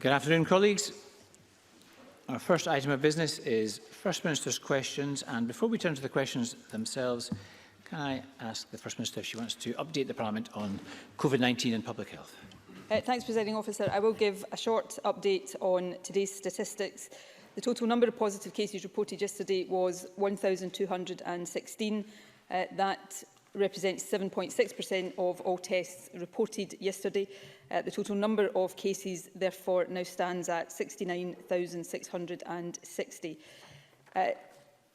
Good afternoon, colleagues. Our first item of business is First Minister's questions, and before we turn to the questions themselves, can I ask the First Minister if she wants to update the Parliament on COVID-19 and public health? Thanks, Presiding Officer. I will give a short update on today's statistics. The total number of positive cases reported yesterday was 1,216. That represents 7.6% of all tests reported yesterday. The total number of cases, therefore, now stands at 69,660.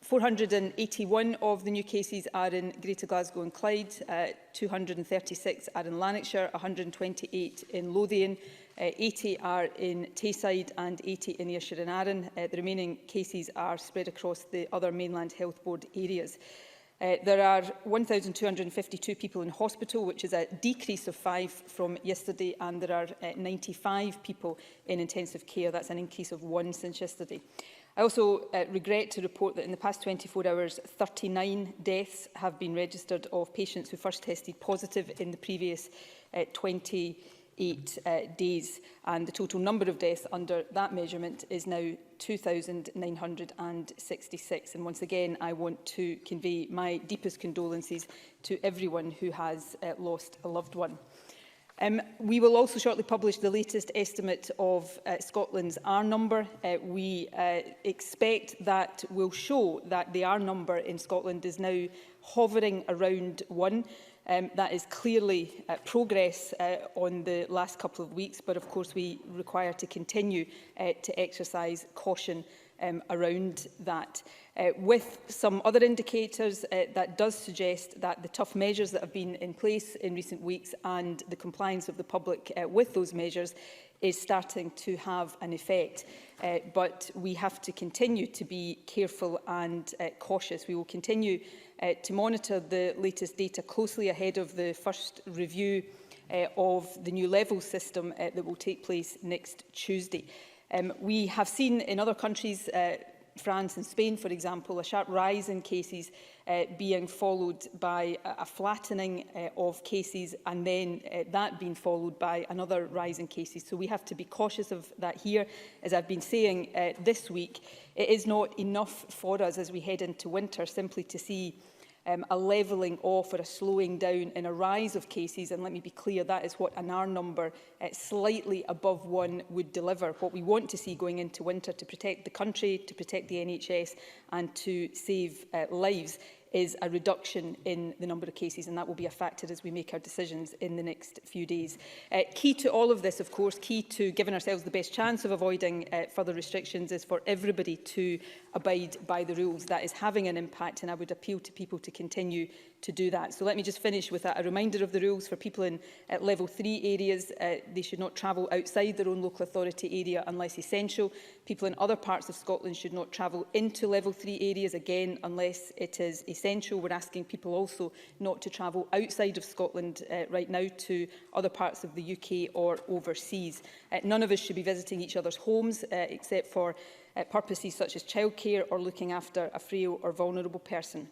481 of the new cases are in Greater Glasgow and Clyde, 236 are in Lanarkshire, 128 in Lothian, 80 are in Tayside and 80 in Ayrshire and Arran. The remaining cases are spread across the other mainland health board areas. There are 1,252 people in hospital, which is a decrease of 5 from yesterday, and there are 95 people in intensive care. That's an increase of 1 since yesterday. I also regret to report that in the past 24 hours, 39 deaths have been registered of patients who first tested positive in the previous 28 days. And the total number of deaths under that measurement is now 2,966. And once again, I want to convey my deepest condolences to everyone who has lost a loved one. We will also shortly publish the latest estimate of Scotland's R number. We expect that will show that the R number in Scotland is now hovering around 1. That is clearly progress on the last couple of weeks, but of course we require to continue to exercise caution around that. With some other indicators that does suggest that the tough measures that have been in place in recent weeks and the compliance of the public with those measures is starting to have an effect. But we have to continue to be careful and cautious. We will continue to monitor the latest data closely ahead of the first review of the new level system that will take place next Tuesday. We have seen in other countries, France and Spain, for example, a sharp rise in cases being followed by a flattening of cases, and then that being followed by another rise in cases. So we have to be cautious of that here. As I've been saying this week, it is not enough for us as we head into winter simply to see a levelling off or a slowing down in a rise of cases. And let me be clear, that is what an R number slightly above 1 would deliver. What we want to see going into winter to protect the country, to protect the NHS and to save lives is a reduction in the number of cases, and that will be a factor as we make our decisions in the next few days. Key to all of this, of course, key to giving ourselves the best chance of avoiding further restrictions is for everybody to abide by the rules. That is having an impact, and I would appeal to people to continue to do that. So let me just finish with a reminder of the rules for people in level 3 areas. They should not travel outside their own local authority area unless essential. People in other parts of Scotland should not travel into level 3 areas, again, unless it is essential. We're asking people also not to travel outside of Scotland right now to other parts of the UK or overseas. None of us should be visiting each other's homes except for purposes such as childcare or looking after a frail or vulnerable person.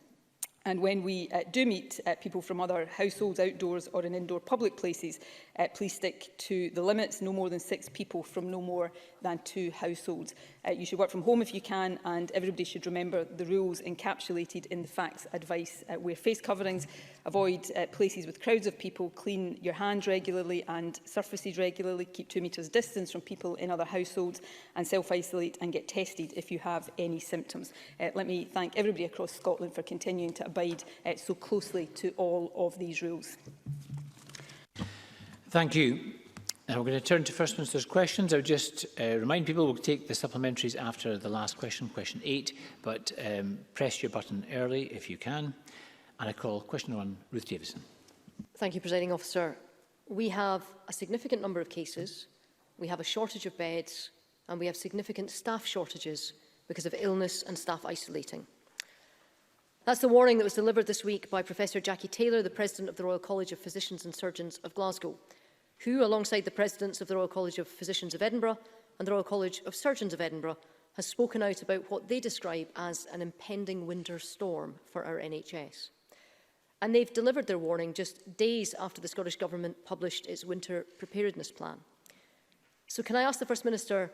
And when we do meet people from other households, outdoors or in indoor public places, please stick to the limits, no more than 6 people from no more than 2 households. You should work from home if you can, and everybody should remember the rules encapsulated in the facts advice. Wear face coverings, avoid places with crowds of people, clean your hands regularly and surfaces regularly, keep 2 metres distance from people in other households, and self-isolate and get tested if you have any symptoms. Let me thank everybody across Scotland for continuing to abide so closely to all of these rules. Thank you. Now we're going to turn to First Minister's questions. I would just remind people we'll take the supplementaries after the last question, question 8, but press your button early if you can. And I call question 1, Ruth Davison. Thank you, Presiding Officer. We have a significant number of cases, we have a shortage of beds, and we have significant staff shortages because of illness and staff isolating. That's the warning that was delivered this week by Professor Jackie Taylor, the President of the Royal College of Physicians and Surgeons of Glasgow, who, alongside the Presidents of the Royal College of Physicians of Edinburgh and the Royal College of Surgeons of Edinburgh, has spoken out about what they describe as an impending winter storm for our NHS. And they've delivered their warning just days after the Scottish Government published its winter preparedness plan. So can I ask the First Minister,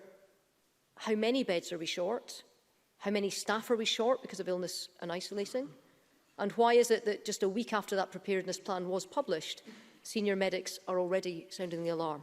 how many beds are we short? How many staff are we short because of illness and isolating? And why is it that just a week after that preparedness plan was published, senior medics are already sounding the alarm?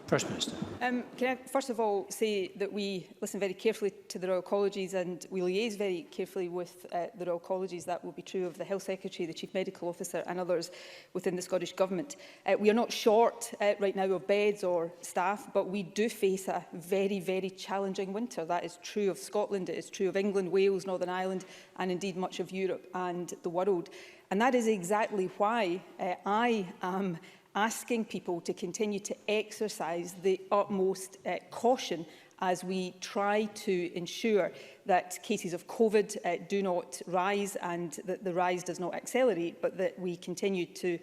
First Minister. Can I first of all say that we listen very carefully to the Royal Colleges and we liaise very carefully with the Royal Colleges. That will be true of the Health Secretary, the Chief Medical Officer and others within the Scottish Government. We are not short right now of beds or staff, but we do face a very, very challenging winter. That is true of Scotland, it is true of England, Wales, Northern Ireland and indeed much of Europe and the world. And that is exactly why I am asking people to continue to exercise the utmost caution as we try to ensure that cases of COVID do not rise and that the rise does not accelerate, but that we continue to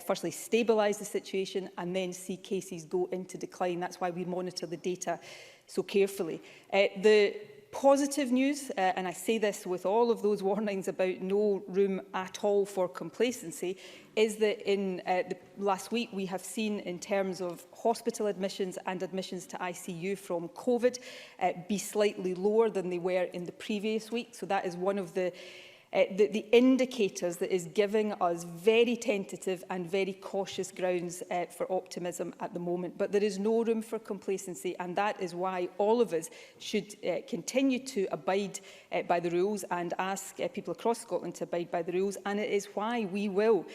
firstly stabilise the situation and then see cases go into decline. That's why we monitor the data so carefully. The positive news, and I say this with all of those warnings about no room at all for complacency, is that in the last week we have seen in terms of hospital admissions and admissions to ICU from COVID be slightly lower than they were in the previous week. So that is one of the indicators that is giving us very tentative and very cautious grounds for optimism at the moment. But there is no room for complacency, and that is why all of us should continue to abide by the rules and ask people across Scotland to abide by the rules. And it is why we will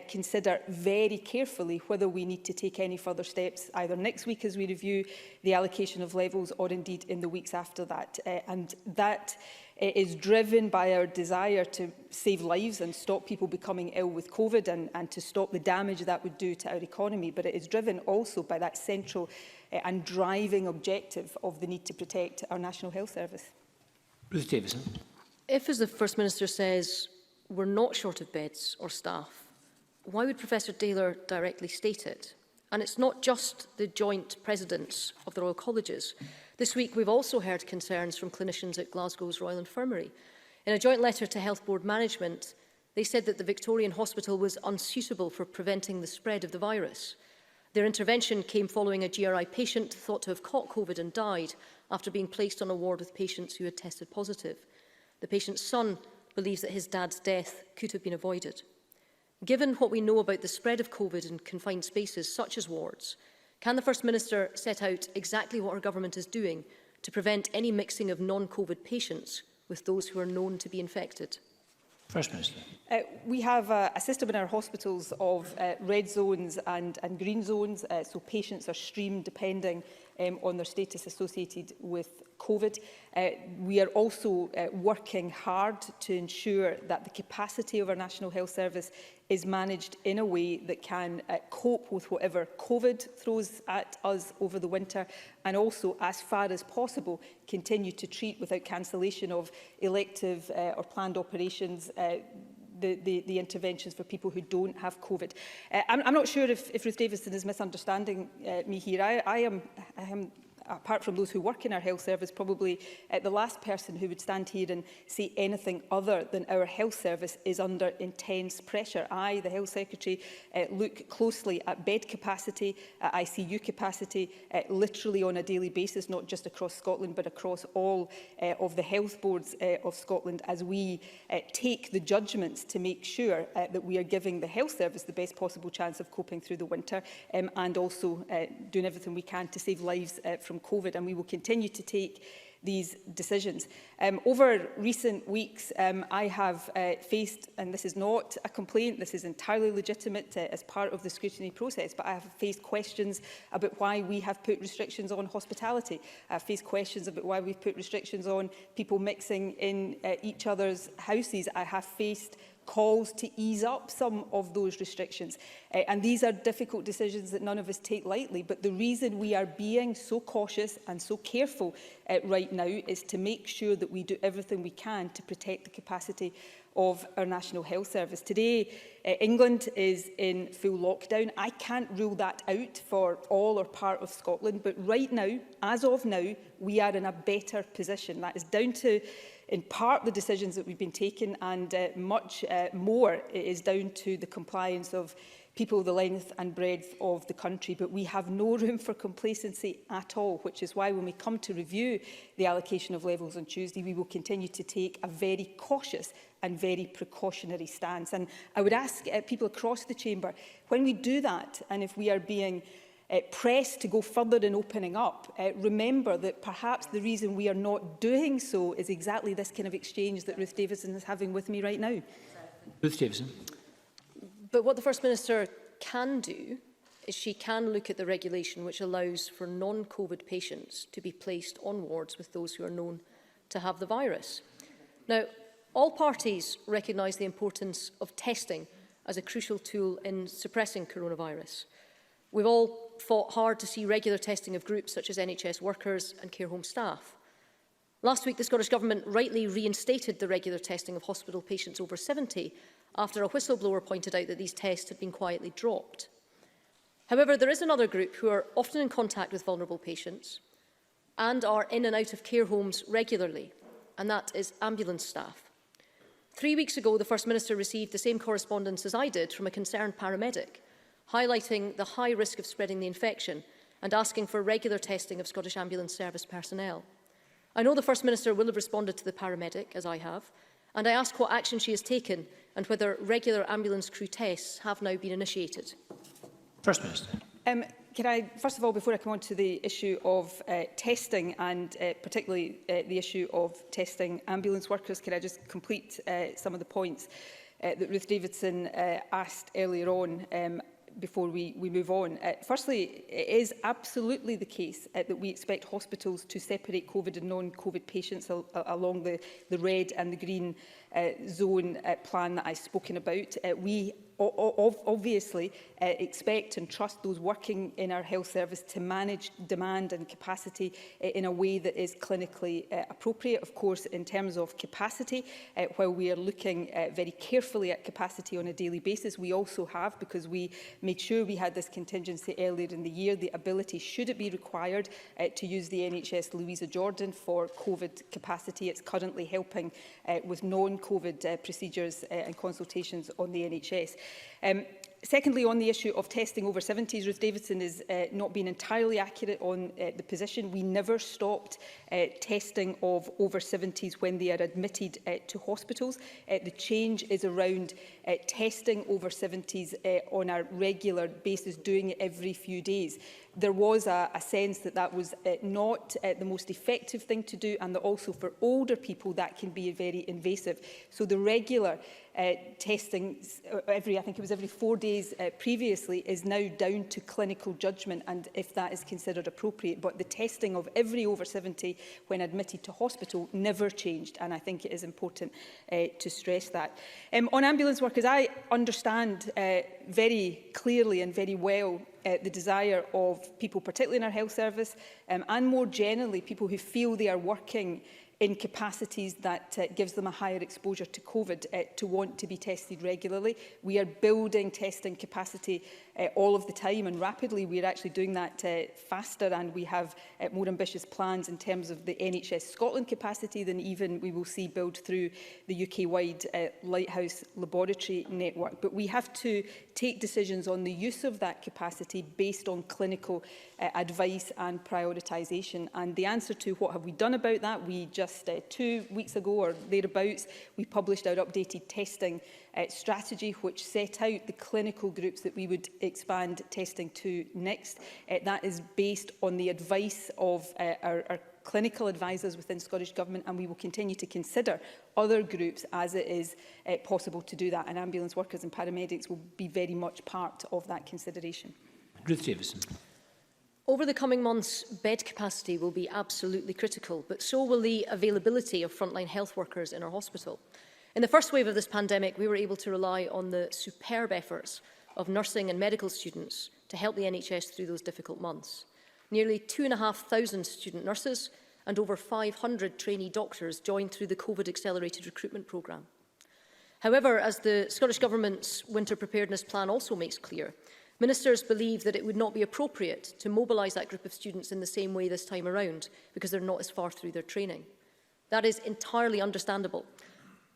consider very carefully whether we need to take any further steps either next week as we review the allocation of levels or indeed in the weeks after that. And that is driven by our desire to save lives and stop people becoming ill with COVID and to stop the damage that would do to our economy. But it is driven also by that central and driving objective of the need to protect our National Health Service. Ruth Davison. If, as the First Minister says, we're not short of beds or staff, why would Professor Taylor directly state it? And it's not just the joint presidents of the Royal Colleges. This week, we've also heard concerns from clinicians at Glasgow's Royal Infirmary. In a joint letter to Health Board Management, they said that the Victorian Hospital was unsuitable for preventing the spread of the virus. Their intervention came following a GRI patient thought to have caught COVID and died after being placed on a ward with patients who had tested positive. The patient's son believes that his dad's death could have been avoided. Given what we know about the spread of COVID in confined spaces such as wards, can the First Minister set out exactly what her government is doing to prevent any mixing of non-COVID patients with those who are known to be infected? First Minister. We have a system in our hospitals of red zones and green zones, so patients are streamed depending on their status associated with COVID. We are also working hard to ensure that the capacity of our National Health Service is managed in a way that can cope with whatever COVID throws at us over the winter, and also, as far as possible, continue to treat without cancellation of elective or planned operations the interventions for people who don't have COVID. I'm not sure if Ruth Davison is misunderstanding me here. I am, apart from those who work in our health service, probably the last person who would stand here and say anything other than our health service is under intense pressure. I, the Health Secretary, look closely at bed capacity, at ICU capacity, literally on a daily basis, not just across Scotland, but across all of the health boards of Scotland, as we take the judgments to make sure that we are giving the health service the best possible chance of coping through the winter, and also doing everything we can to save lives from COVID, and we will continue to take these decisions. Over recent weeks, I have faced, and this is not a complaint, this is entirely legitimate as part of the scrutiny process, but I have faced questions about why we have put restrictions on hospitality. I have faced questions about why we've put restrictions on people mixing in each other's houses. I have faced calls to ease up some of those restrictions. And these are difficult decisions that none of us take lightly. But the reason we are being so cautious and so careful right now is to make sure that we do everything we can to protect the capacity of our National Health Service. Today, England is in full lockdown. I can't rule that out for all or part of Scotland. But right now, as of now, we are in a better position. That is down to, in part, the decisions that we've been taking, and much more is down to the compliance of people the length and breadth of the country, but we have no room for complacency at all, which is why when we come to review the allocation of levels on Tuesday, we will continue to take a very cautious and very precautionary stance. And I would ask people across the chamber, when we do that, and if we are being pressed to go further in opening up, remember that perhaps the reason we are not doing so is exactly this kind of exchange that Ruth Davidson is having with me right now. Ruth Davidson. But what the First Minister can do is she can look at the regulation which allows for non-COVID patients to be placed on wards with those who are known to have the virus. Now, all parties recognise the importance of testing as a crucial tool in suppressing coronavirus. We've all fought hard to see regular testing of groups such as NHS workers and care home staff. Last week, the Scottish Government rightly reinstated the regular testing of hospital patients over 70 after a whistleblower pointed out that these tests had been quietly dropped. However, there is another group who are often in contact with vulnerable patients and are in and out of care homes regularly, and that is ambulance staff. 3 weeks ago, the First Minister received the same correspondence as I did from a concerned paramedic, highlighting the high risk of spreading the infection and asking for regular testing of Scottish Ambulance Service personnel. I know the First Minister will have responded to the paramedic, as I have, and I ask what action she has taken and whether regular ambulance crew tests have now been initiated. First Minister. Can I, first of all, before I come on to the issue of testing and particularly the issue of testing ambulance workers, can I just complete some of the points that Ruth Davidson asked earlier on before we move on. Firstly, it is absolutely the case that we expect hospitals to separate COVID and non-COVID patients along the red and the green zone plan that I've spoken about. We obviously expect and trust those working in our health service to manage demand and capacity in a way that is clinically appropriate. Of course, in terms of capacity, while we are looking very carefully at capacity on a daily basis, we also have, because we made sure we had this contingency earlier in the year, the ability, should it be required, to use the NHS Louisa Jordan for COVID capacity. It's currently helping with non-COVID procedures and consultations on the NHS. Secondly, on the issue of testing over 70s, Ruth Davidson is not being entirely accurate on the position. We never stopped testing of over 70s when they are admitted to hospitals. The change is around testing over 70s on a regular basis, doing it every few days. There was a sense that that was not the most effective thing to do, and that also for older people that can be very invasive. So the regular testing, I think it was every 4 days previously, is now down to clinical judgment and if that is considered appropriate. But the testing of every over 70 when admitted to hospital never changed, and I think it is important to stress that. On ambulance workers, I understand very clearly and very well the desire of people, particularly in our health service, and more generally people who feel they are working in capacities that gives them a higher exposure to COVID, to want to be tested regularly. We are building testing capacity all of the time and rapidly. We are actually doing that faster, and we have more ambitious plans in terms of the NHS Scotland capacity than even we will see build through the UK-wide Lighthouse laboratory network. But we have to take decisions on the use of that capacity based on clinical advice and prioritisation. And the answer to what have we done about that, we just 2 weeks ago or thereabouts, we published our updated testing strategy, which set out the clinical groups that we would expand testing to next. That is based on the advice of our clinical advisors within Scottish Government, and we will continue to consider other groups as it is possible to do that. And ambulance workers and paramedics will be very much part of that consideration. Ruth Davidson. Over the coming months, bed capacity will be absolutely critical, but so will the availability of frontline health workers in our hospital. In the first wave of this pandemic, we were able to rely on the superb efforts of nursing and medical students to help the NHS through those difficult months. Nearly 2,500 student nurses and over 500 trainee doctors joined through the COVID accelerated recruitment programme. However, as the Scottish Government's winter preparedness plan also makes clear, ministers believe that it would not be appropriate to mobilise that group of students in the same way this time around because they're not as far through their training. That is entirely understandable,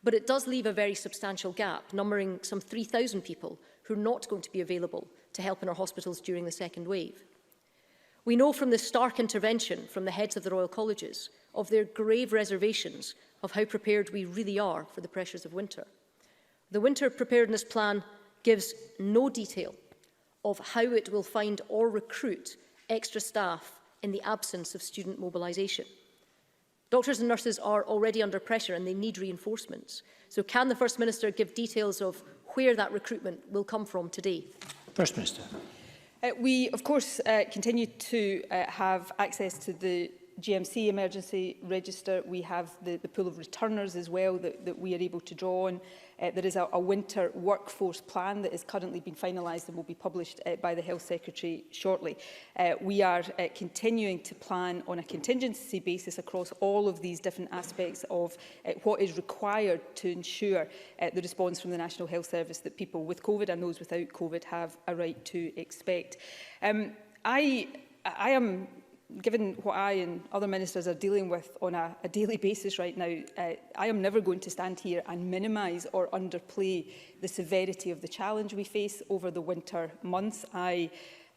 but it does leave a very substantial gap, numbering some 3,000 people who are not going to be available to help in our hospitals during the second wave. We know from the stark intervention from the heads of the Royal Colleges of their grave reservations of how prepared we really are for the pressures of winter. The Winter Preparedness Plan gives no detail of how it will find or recruit extra staff in the absence of student mobilisation. Doctors and nurses are already under pressure and they need reinforcements. So can the First Minister give details of where that recruitment will come from today? First Minister. We, of course, continue to have access to the GMC emergency register. We have the pool of returners as well that we are able to draw on. There is a winter workforce plan that is currently being finalised and will be published by the Health Secretary shortly. We are continuing to plan on a contingency basis across all of these different aspects of what is required to ensure the response from the National Health Service that people with COVID and those without COVID have a right to expect. I am, given what I and other ministers are dealing with on a daily basis right now, I am never going to stand here and minimise or underplay the severity of the challenge we face over the winter months. I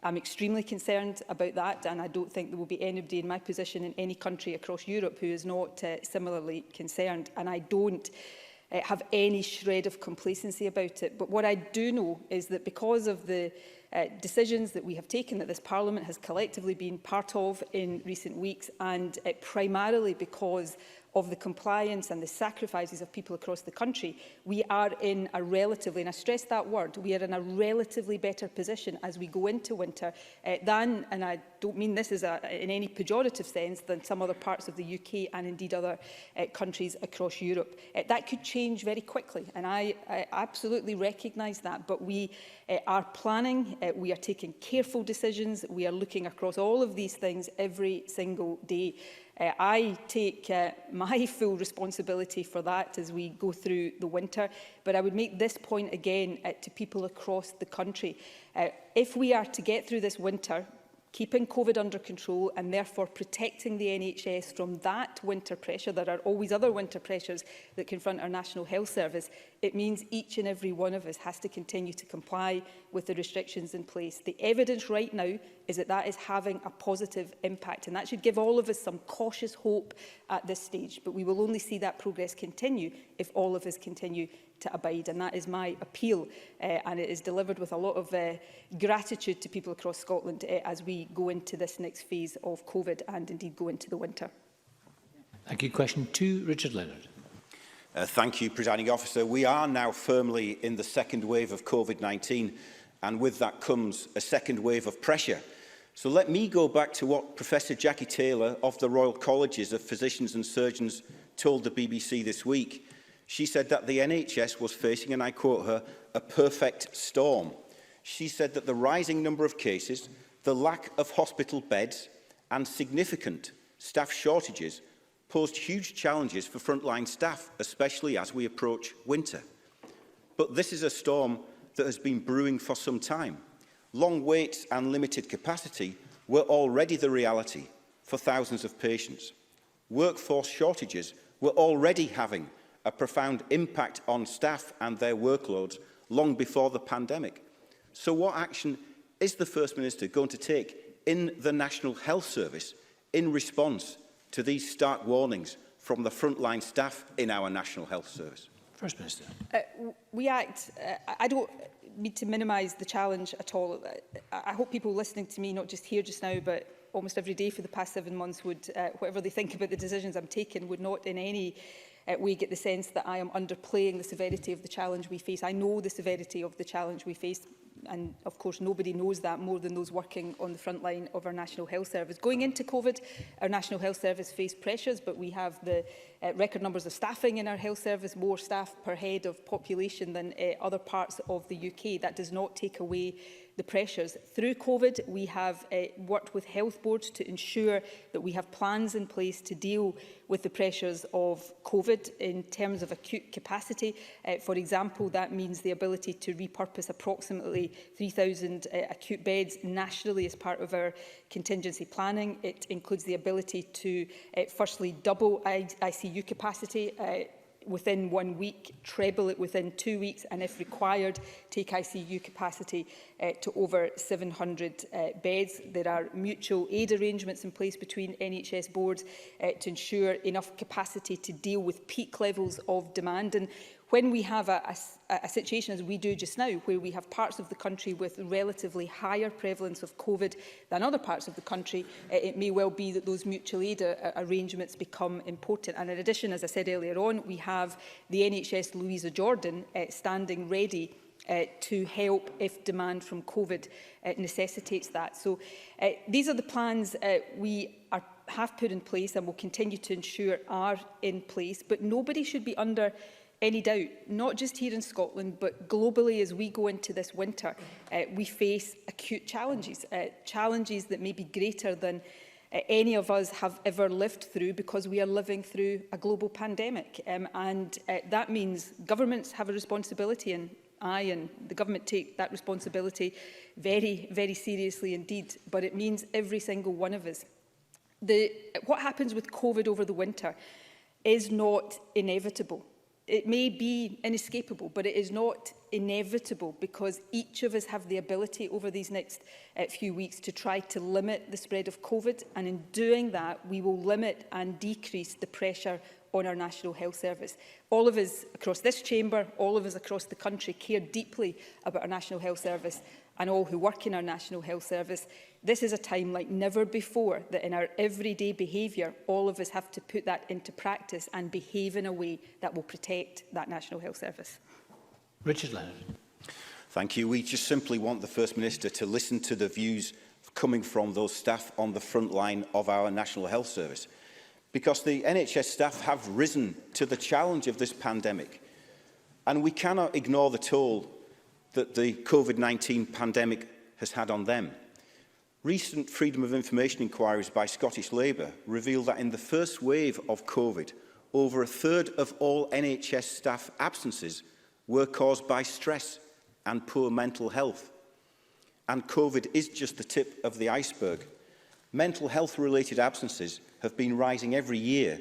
am extremely concerned about that, and I don't think there will be anybody in my position in any country across Europe who is not similarly concerned, and I don't have any shred of complacency about it. But what I do know is that because of the decisions that we have taken, that this Parliament has collectively been part of in recent weeks, and primarily because of the compliance and the sacrifices of people across the country, we are in a relatively, and I stress that word, we are in a relatively better position as we go into winter than, and I don't mean this as in any pejorative sense, than some other parts of the UK and indeed other countries across Europe. That could change very quickly, and I absolutely recognise that, but we are planning, we are taking careful decisions, we are looking across all of these things every single day. I take my full responsibility for that as we go through the winter, but I would make this point again to people across the country. If we are to get through this winter, keeping COVID under control and therefore protecting the NHS from that winter pressure, there are always other winter pressures that confront our National Health Service, it means each and every one of us has to continue to comply with the restrictions in place. The evidence right now is that that is having a positive impact, and that should give all of us some cautious hope at this stage. But we will only see that progress continue if all of us continue to abide, and that is my appeal, and it is delivered with a lot of gratitude to people across Scotland as we go into this next phase of COVID and indeed go into the winter. Thank you. Question 2, Richard Leonard. Thank you, Presiding Officer. We are now firmly in the second wave of COVID-19, and with that comes a second wave of pressure. So let me go back to what Professor Jackie Taylor of the Royal Colleges of Physicians and Surgeons told the BBC this week. She said that the NHS was facing, and I quote her, a perfect storm. She said that the rising number of cases, the lack of hospital beds and significant staff shortages posed huge challenges for frontline staff, especially as we approach winter. But this is a storm that has been brewing for some time. Long waits and limited capacity were already the reality for thousands of patients. Workforce shortages were already having a profound impact on staff and their workloads long before the pandemic. So what action is the First Minister going to take in the National Health Service in response to these stark warnings from the frontline staff in our National Health Service? First Minister. We act, I don't need to minimise the challenge at all. I hope people listening to me, not just here just now, but almost every day for the past 7 months would, whatever they think about the decisions I'm taking, would not in any way get the sense that I am underplaying the severity of the challenge we face. I know the severity of the challenge we face, and of course nobody knows that more than those working on the front line of our National Health Service. Going into COVID, our National Health Service faced pressures, but we have the record numbers of staffing in our health service, more staff per head of population than other parts of the UK. That does not take away the pressures. Through COVID, we have worked with health boards to ensure that we have plans in place to deal with the pressures of COVID in terms of acute capacity. For example, that means the ability to repurpose approximately 3,000 acute beds nationally as part of our contingency planning. It includes the ability to firstly double ICU capacity within 1 week, treble it within 2 weeks, and if required, take ICU capacity to over 700 beds. There are mutual aid arrangements in place between NHS boards to ensure enough capacity to deal with peak levels of demand. And when we have a situation, as we do just now, where we have parts of the country with relatively higher prevalence of COVID than other parts of the country, it may well be that those mutual aid arrangements become important. And in addition, as I said earlier on, we have the NHS Louisa Jordan standing ready to help if demand from COVID necessitates that. So these are the plans we have put in place and will continue to ensure are in place, but nobody should be under any doubt, not just here in Scotland, but globally as we go into this winter, we face acute challenges, challenges that may be greater than any of us have ever lived through, because we are living through a global pandemic. And that means governments have a responsibility, and I and the government take that responsibility very, very seriously indeed. But it means every single one of us. What happens with COVID over the winter is not inevitable. It may be inescapable, but it is not inevitable, because each of us have the ability over these next few weeks to try to limit the spread of COVID. And in doing that, we will limit and decrease the pressure on our National Health Service. All of us across this chamber, all of us across the country care deeply about our National Health Service and all who work in our National Health Service. This is a time like never before that in our everyday behaviour, all of us have to put that into practice and behave in a way that will protect that National Health Service. Richard Leonard. Thank you. We just simply want the First Minister to listen to the views coming from those staff on the front line of our National Health Service, because the NHS staff have risen to the challenge of this pandemic, and we cannot ignore the toll that the COVID-19 pandemic has had on them. Recent Freedom of Information inquiries by Scottish Labour reveal that in the first wave of COVID, over a third of all NHS staff absences were caused by stress and poor mental health. And COVID is just the tip of the iceberg. Mental health-related absences have been rising every year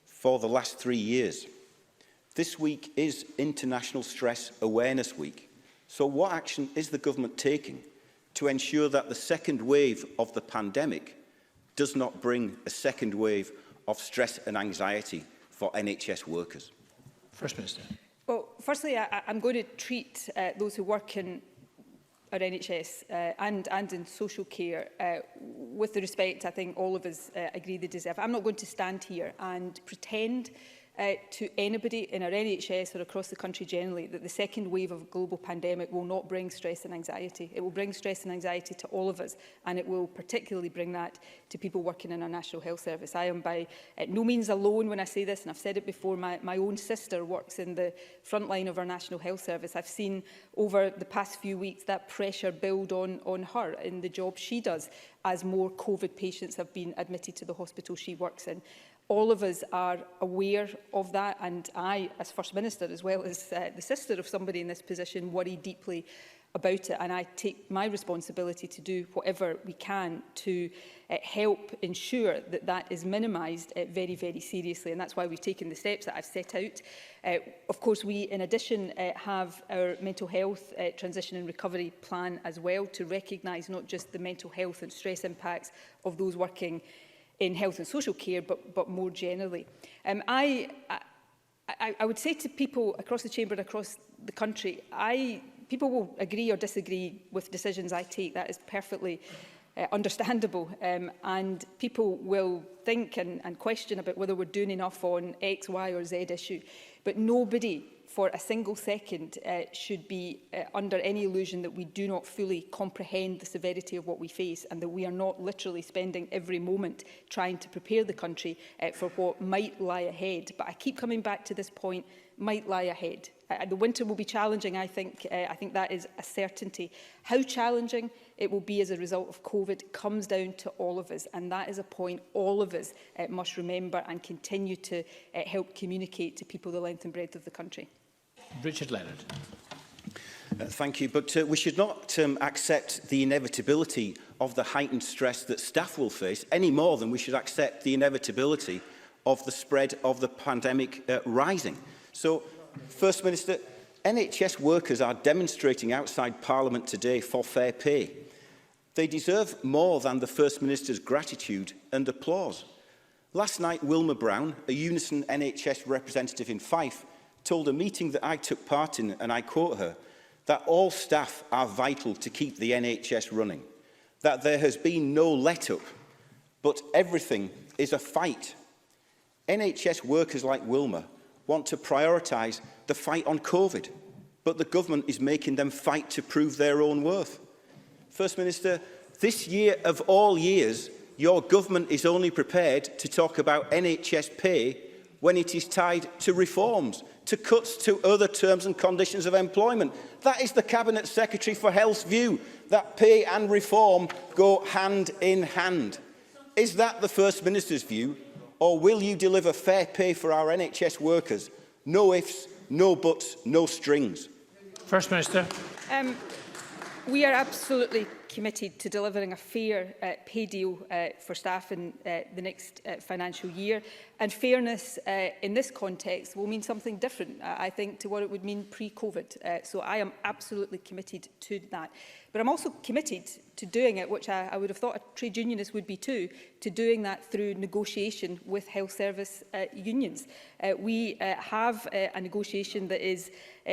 for the last 3 years. This week is International Stress Awareness Week. So what action is the government taking to ensure that the second wave of the pandemic does not bring a second wave of stress and anxiety for NHS workers? First Minister. Well, firstly, I'm going to treat those who work in our NHS and in social care with the respect I think all of us agree they deserve. I'm not going to stand here and pretend to anybody in our NHS or across the country generally that the second wave of a global pandemic will not bring stress and anxiety. It will bring stress and anxiety to all of us, and it will particularly bring that to people working in our National Health Service. I am by no means alone when I say this, and I've said it before. My own sister works in the front line of our National Health Service. I've seen over the past few weeks that pressure build on her in the job she does as more COVID patients have been admitted to the hospital she works in. All of us are aware of that, and I, as First Minister, as well as the sister of somebody in this position, worry deeply about it. And I take my responsibility to do whatever we can to help ensure that that is minimised very, very seriously. And that's why we've taken the steps that I've set out. Of course, we, in addition, have our mental health transition and recovery plan as well, to recognise not just the mental health and stress impacts of those working in health and social care, but more generally. I would say to people across the chamber and across the country, people will agree or disagree with decisions I take. That is perfectly understandable. And people will think and question about whether we're doing enough on X, Y or Z issue. But nobody for a single second should be under any illusion that we do not fully comprehend the severity of what we face, and that we are not literally spending every moment trying to prepare the country for what might lie ahead. But I keep coming back to this point, might lie ahead. The winter will be challenging, I think that is a certainty. How challenging it will be as a result of COVID comes down to all of us, and that is a point all of us must remember and continue to help communicate to people the length and breadth of the country. Richard Leonard. Thank you, but we should not accept the inevitability of the heightened stress that staff will face any more than we should accept the inevitability of the spread of the pandemic rising. So, First Minister, NHS workers are demonstrating outside Parliament today for fair pay. They deserve more than the First Minister's gratitude and applause. Last night, Wilma Brown, a Unison NHS representative in Fife, told a meeting that I took part in, and I quote her, that all staff are vital to keep the NHS running, that there has been no let-up, but everything is a fight. NHS workers like Wilma want to prioritise the fight on COVID, but the government is making them fight to prove their own worth. First Minister, this year of all years, your government is only prepared to talk about NHS pay when it is tied to reforms, to cuts to other terms and conditions of employment. That is the Cabinet Secretary for Health's view, that pay and reform go hand in hand. Is that the First Minister's view, or will you deliver fair pay for our NHS workers? No ifs, no buts, no strings. First Minister. We are absolutely committed to delivering a fair pay deal for staff in the next financial year. And fairness in this context will mean something different, I think, to what it would mean pre-COVID. So I am absolutely committed to that. But I'm also committed to doing it, which I would have thought a trade unionist would be too, to doing that through negotiation with health service unions. We have a negotiation that is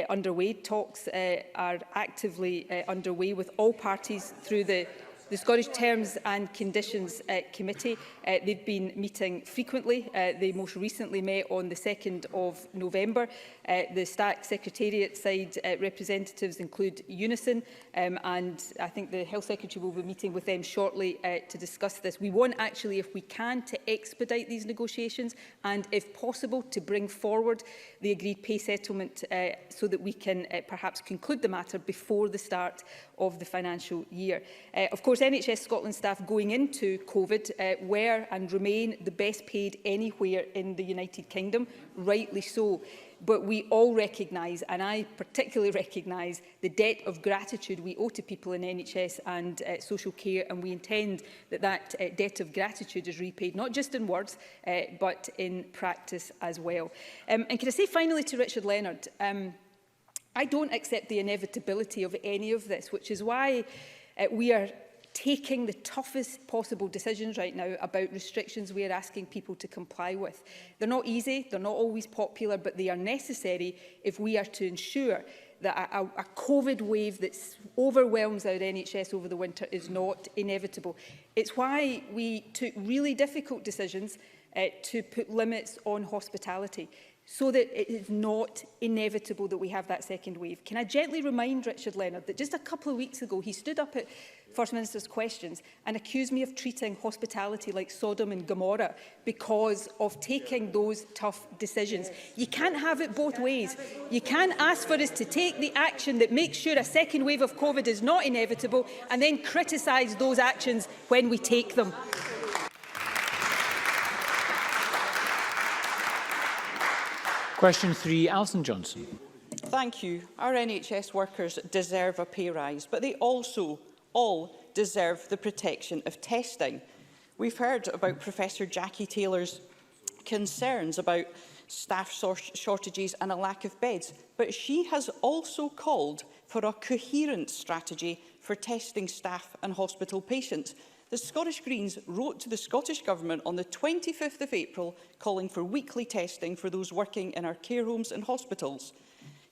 underway. Talks are actively underway with all parties through the Scottish Terms and Conditions Committee. They've been meeting frequently. They most recently met on the 2nd of November. The STAC Secretariat side representatives include Unison, and I think the Health Secretary will be meeting with them shortly to discuss this. We want actually, if we can, to expedite these negotiations and, if possible, to bring forward the agreed pay settlement so that we can perhaps conclude the matter before the start of the financial year. Of course, NHS Scotland staff going into COVID were and remain the best paid anywhere in the United Kingdom, rightly so. But we all recognise, and I particularly recognise, the debt of gratitude we owe to people in NHS and social care, and we intend that that debt of gratitude is repaid, not just in words, but in practice as well. And can I say finally to Richard Leonard, I don't accept the inevitability of any of this, which is why we are taking the toughest possible decisions right now about restrictions we are asking people to comply with. They're not easy, they're not always popular, but they are necessary if we are to ensure that a COVID wave that overwhelms our NHS over the winter is not inevitable. It's why we took really difficult decisions to put limits on hospitality, so that it is not inevitable that we have that second wave. Can I gently remind Richard Leonard that just a couple of weeks ago he stood up at First Minister's questions and accused me of treating hospitality like Sodom and Gomorrah because of taking those tough decisions. You can't have it both ways. You can't ask for us to take the action that makes sure a second wave of COVID is not inevitable and then criticise those actions when we take them. Question 3, Alison Johnson. Thank you. Our NHS workers deserve a pay rise, but they also all deserve the protection of testing. We've heard about Professor Jackie Taylor's concerns about staff shortages and a lack of beds, but she has also called for a coherent strategy for testing staff and hospital patients. The Scottish Greens wrote to the Scottish Government on the 25th of April calling for weekly testing for those working in our care homes and hospitals.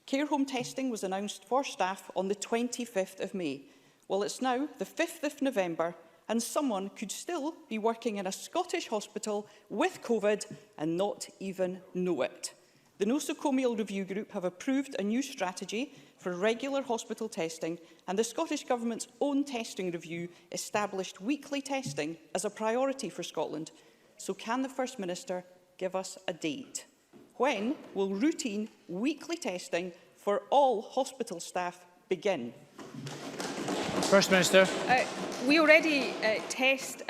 Care home testing was announced for staff on the 25th of May. Well, it's now the 5th of November and someone could still be working in a Scottish hospital with COVID and not even know it. The Nosocomial Review Group have approved a new strategy for regular hospital testing, and the Scottish Government's own testing review established weekly testing as a priority for Scotland. So can the First Minister give us a date? When will routine weekly testing for all hospital staff begin? First Minister. We already test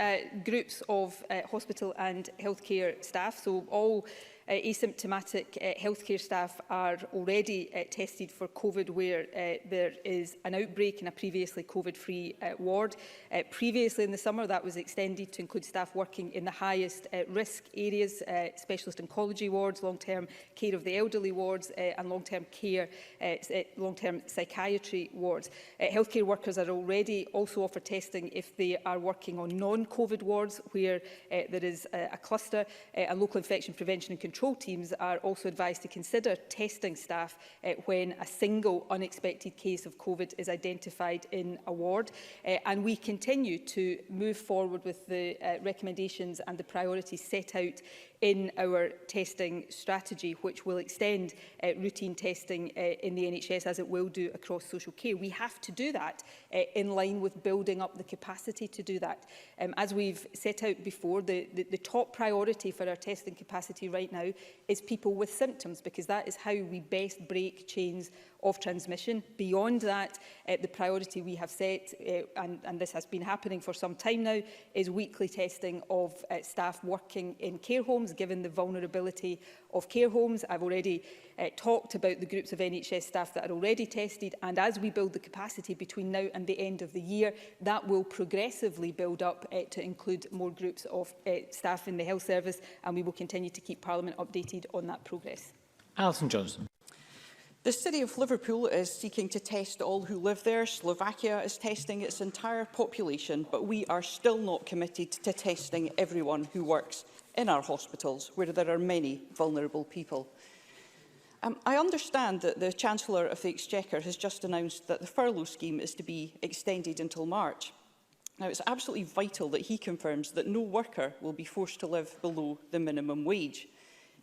groups of hospital and healthcare staff, so all Asymptomatic healthcare staff are already tested for COVID where there is an outbreak in a previously COVID-free ward. Previously in the summer, that was extended to include staff working in the highest risk areas, specialist oncology wards, long-term care of the elderly wards and long-term care, long-term psychiatry wards. Healthcare workers are already also offered testing if they are working on non-COVID wards where there is a cluster, and local infection prevention and control teams are also advised to consider testing staff when a single unexpected case of COVID is identified in a ward. And we continue to move forward with the recommendations and the priorities set out in our testing strategy, which will extend routine testing in the NHS as it will do across social care. We have to do that in line with building up the capacity to do that. As we've set out before, the top priority for our testing capacity right now is people with symptoms, because that is how we best break chains of transmission. Beyond that, the priority we have set, and this has been happening for some time now, is weekly testing of staff working in care homes, given the vulnerability of care homes. I've already talked about the groups of NHS staff that are already tested, and as we build the capacity between now and the end of the year, that will progressively build up to include more groups of staff in the health service, and we will continue to keep Parliament updated on that progress. Alison Johnson. The City of Liverpool is seeking to test all who live there. Slovakia is testing its entire population, but we are still not committed to testing everyone who works in our hospitals, where there are many vulnerable people. I understand that the Chancellor of the Exchequer has just announced that the furlough scheme is to be extended until March. Now, it's absolutely vital that he confirms that no worker will be forced to live below the minimum wage.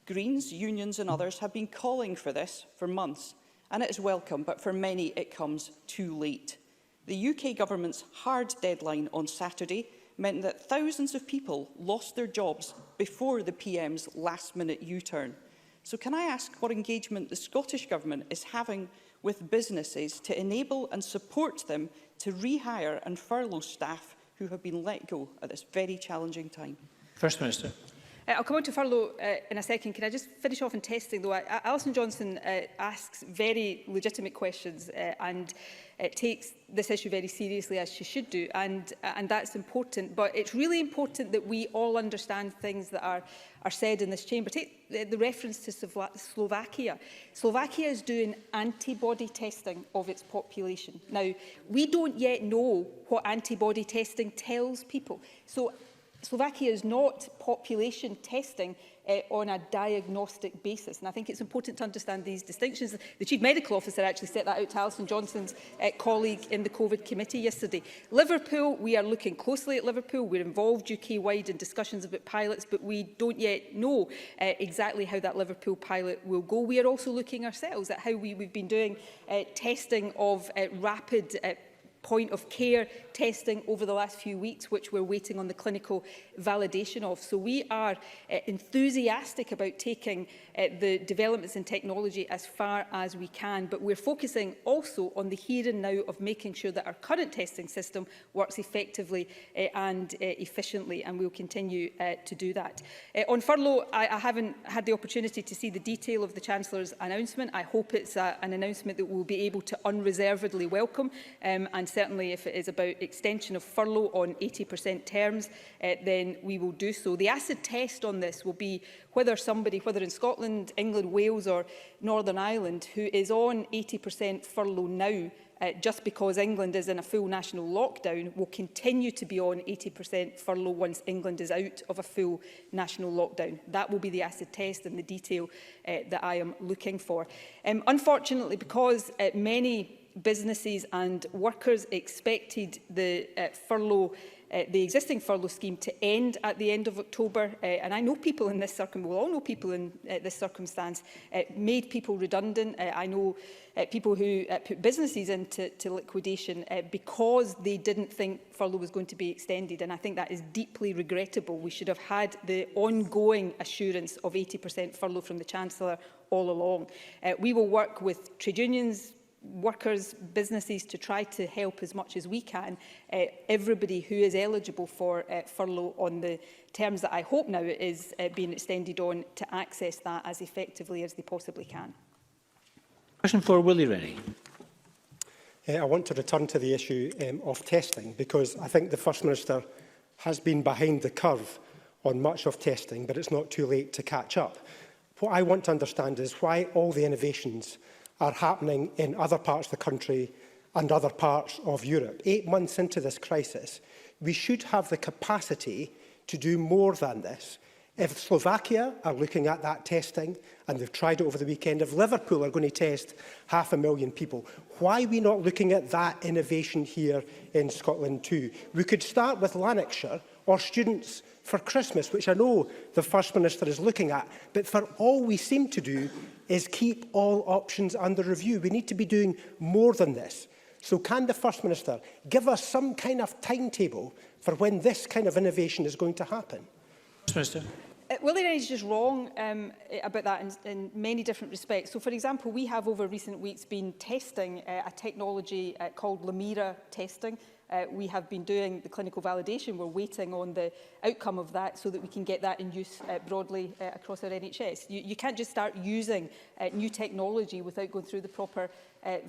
Greens, unions and others have been calling for this for months, and it is welcome, but for many it comes too late. The UK Government's hard deadline on Saturday meant that thousands of people lost their jobs before the PM's last-minute U-turn. So can I ask what engagement the Scottish Government is having with businesses to enable and support them to rehire and furlough staff who have been let go at this very challenging time? First Minister. I'll come on to furlough in a second. Can I just finish off in testing, though? Alison Johnson asks very legitimate questions and takes this issue very seriously, as she should do, and that's important. But it's really important that we all understand things that are said in this chamber. Take the reference to Slovakia. Slovakia is doing antibody testing of its population. Now, we don't yet know what antibody testing tells people. So Slovakia is not population testing on a diagnostic basis. And I think it's important to understand these distinctions. The Chief Medical Officer actually set that out to Alison Johnson's colleague in the COVID committee yesterday. Liverpool, we are looking closely at Liverpool. We're involved UK-wide in discussions about pilots, but we don't yet know exactly how that Liverpool pilot will go. We are also looking ourselves at how we've been doing testing of rapid point-of-care testing over the last few weeks, which we're waiting on the clinical validation of. So we are enthusiastic about taking the developments in technology as far as we can, but we're focusing also on the here and now of making sure that our current testing system works effectively and efficiently, and we'll continue to do that. On furlough, I haven't had the opportunity to see the detail of the Chancellor's announcement. I hope it's an announcement that we'll be able to unreservedly welcome, and certainly if it is about extension of furlough on 80% terms, then we will do so. The acid test on this will be whether somebody, whether in Scotland, England, Wales or Northern Ireland, who is on 80% furlough now, just because England is in a full national lockdown, will continue to be on 80% furlough once England is out of a full national lockdown. That will be the acid test and the detail that I am looking for. Unfortunately, because many businesses and workers expected the the existing furlough scheme to end at the end of October, and I know people in this circumstance, we all know people in this circumstance, made people redundant. I know people who put businesses into liquidation because they didn't think furlough was going to be extended, and I think that is deeply regrettable. We should have had the ongoing assurance of 80% furlough from the Chancellor all along. We will work with trade unions, workers, businesses, to try to help as much as we can everybody who is eligible for furlough on the terms that I hope now is being extended on, to access that as effectively as they possibly can. Question for Willie Rennie. I want to return to the issue of testing, because I think the First Minister has been behind the curve on much of testing, but it's not too late to catch up. What I want to understand is why all the innovations are happening in other parts of the country and other parts of Europe. 8 months into this crisis, we should have the capacity to do more than this. If Slovakia are looking at that testing, and they've tried it over the weekend, if Liverpool are going to test 500,000 people, why are we not looking at that innovation here in Scotland too? We could start with Lanarkshire or Students for Christmas, which I know the First Minister is looking at, but for all we seem to do is keep all options under review. We need to be doing more than this. So can the First Minister give us some kind of timetable for when this kind of innovation is going to happen? First Minister. Willie Rennie is just wrong about that in many different respects. So, for example, we have over recent weeks been testing a technology called Lamira testing. We have been doing the clinical validation. We're waiting on the outcome of that so that we can get that in use broadly across our NHS. You can't just start using new technology without going through the proper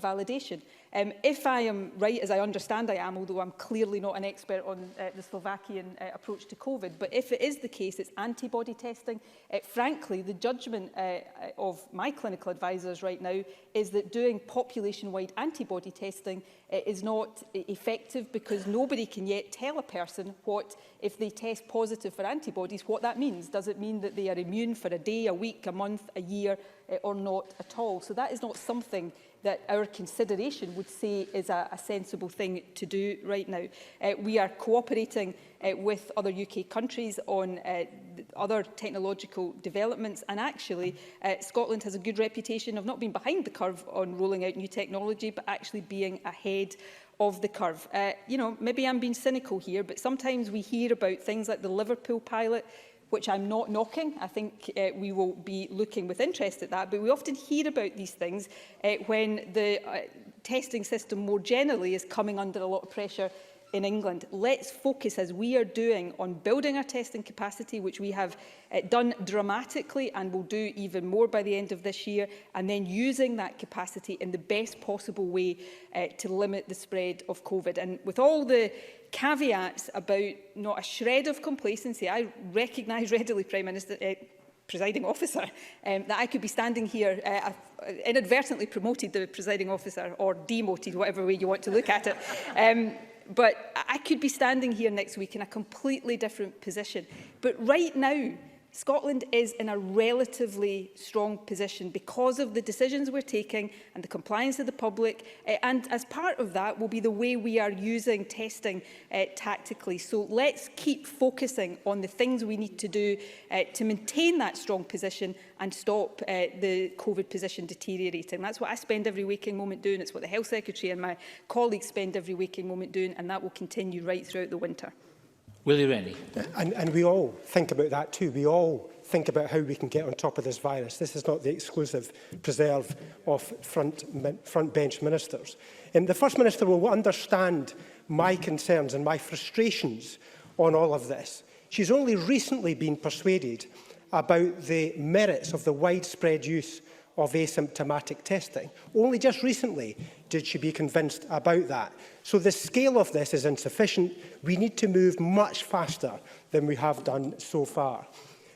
validation. If I am right, as I understand I am, although I'm clearly not an expert on the Slovakian approach to COVID, but if it is the case, it's antibody testing. Frankly, the judgment of my clinical advisors right now is that doing population-wide antibody testing is not effective, because nobody can yet tell a person what, if they test positive for antibodies, what that means. Does it mean that they are immune for a day, a week, a month, a year, or not at all? So that is not something that our consideration would say is a sensible thing to do right now. We are cooperating with other UK countries on other technological developments, and actually Scotland has a good reputation of not being behind the curve on rolling out new technology, but actually being ahead of the curve. You know, maybe I'm being cynical here, but sometimes we hear about things like the Liverpool pilot, which I'm not knocking. I think we will be looking with interest at that. But we often hear about these things when the testing system more generally is coming under a lot of pressure in England. Let's focus, as we are doing, on building our testing capacity, which we have done dramatically and will do even more by the end of this year, and then using that capacity in the best possible way to limit the spread of COVID. And with all the caveats about not a shred of complacency, I recognise readily, Presiding Officer, that I could be standing here, inadvertently promoted the Presiding Officer, or demoted, whatever way you want to look at it. But I could be standing here next week in a completely different position. But right now, Scotland is in a relatively strong position because of the decisions we're taking and the compliance of the public. And as part of that will be the way we are using testing tactically. So let's keep focusing on the things we need to do to maintain that strong position and stop the COVID position deteriorating. That's what I spend every waking moment doing. It's what the Health Secretary and my colleagues spend every waking moment doing, and that will continue right throughout the winter. Willie Rennie. And we all think about that too. We all think about how we can get on top of this virus. This is not the exclusive preserve of front bench ministers. And the First Minister will understand my concerns and my frustrations on all of this. She's only recently been persuaded about the merits of the widespread use of asymptomatic testing. Only just recently did she be convinced about that. So the scale of this is insufficient. We need to move much faster than we have done so far.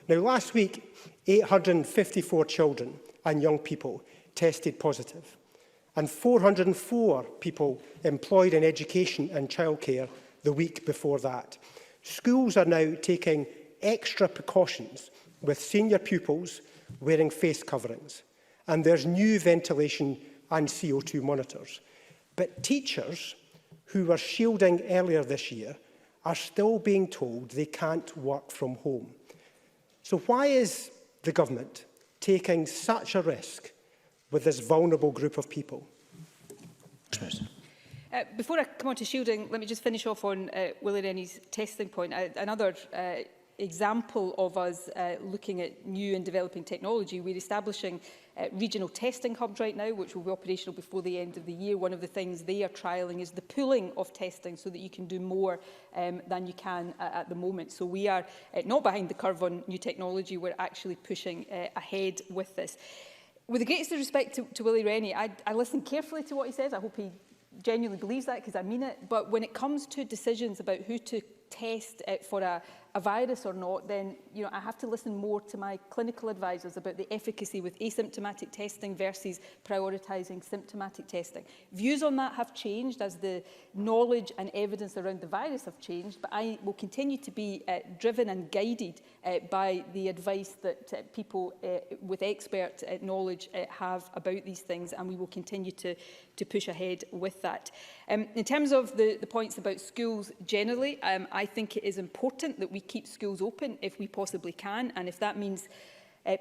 Now, last week, 854 children and young people tested positive, and 404 people employed in education and childcare the week before that. Schools are now taking extra precautions with senior pupils wearing face coverings. And there's new ventilation and CO2 monitors. But teachers who were shielding earlier this year are still being told they can't work from home. So why is the government taking such a risk with this vulnerable group of people? Before I come on to shielding, let me just finish off on Willie Rennie's testing point. Another example of us looking at new and developing technology, we're establishing regional testing hubs right now, which will be operational before the end of the year. One of the things they are trialling is the pooling of testing so that you can do more than you can at the moment. So we are not behind the curve on new technology, we're actually pushing ahead with this. With the greatest respect to Willie Rennie, I listen carefully to what he says. I hope he genuinely believes that, because I mean it. But when it comes to decisions about who to test for a virus or not, then I have to listen more to my clinical advisors about the efficacy with asymptomatic testing versus prioritising symptomatic testing. Views on that have changed as the knowledge and evidence around the virus have changed, but I will continue to be driven and guided by the advice that people with expert knowledge have about these things, and we will continue to push ahead with that. In terms of the points about schools generally, I think it is important that we keep schools open if we possibly can, and if that means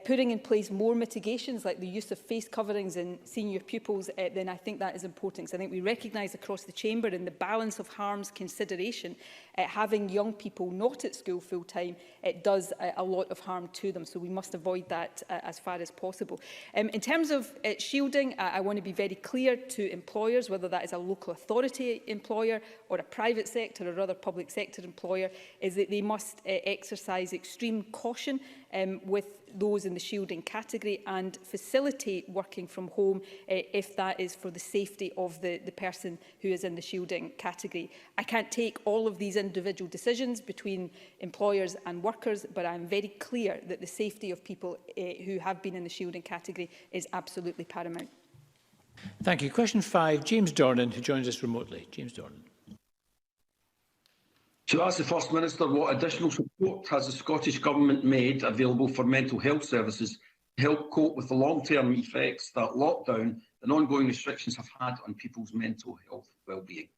putting in place more mitigations like the use of face coverings in senior pupils, then I think that is important. So I think we recognise across the chamber in the balance of harms consideration, having young people not at school full time, it does a lot of harm to them. So we must avoid that as far as possible. In terms of shielding, I want to be very clear to employers, whether that is a local authority employer or a private sector or other public sector employer, is that they must exercise extreme caution with those in the shielding category and facilitate working from home if that is for the safety of the person who is in the shielding category. I can't take all of these individual decisions between employers and workers, but I'm very clear that the safety of people who have been in the shielding category is absolutely paramount. Thank you. Question 5, James Dornan, who joins us remotely. James Dornan. To ask the First Minister, what additional support has the Scottish Government made available for mental health services to help cope with the long-term effects that lockdown and ongoing restrictions have had on people's mental health well-being?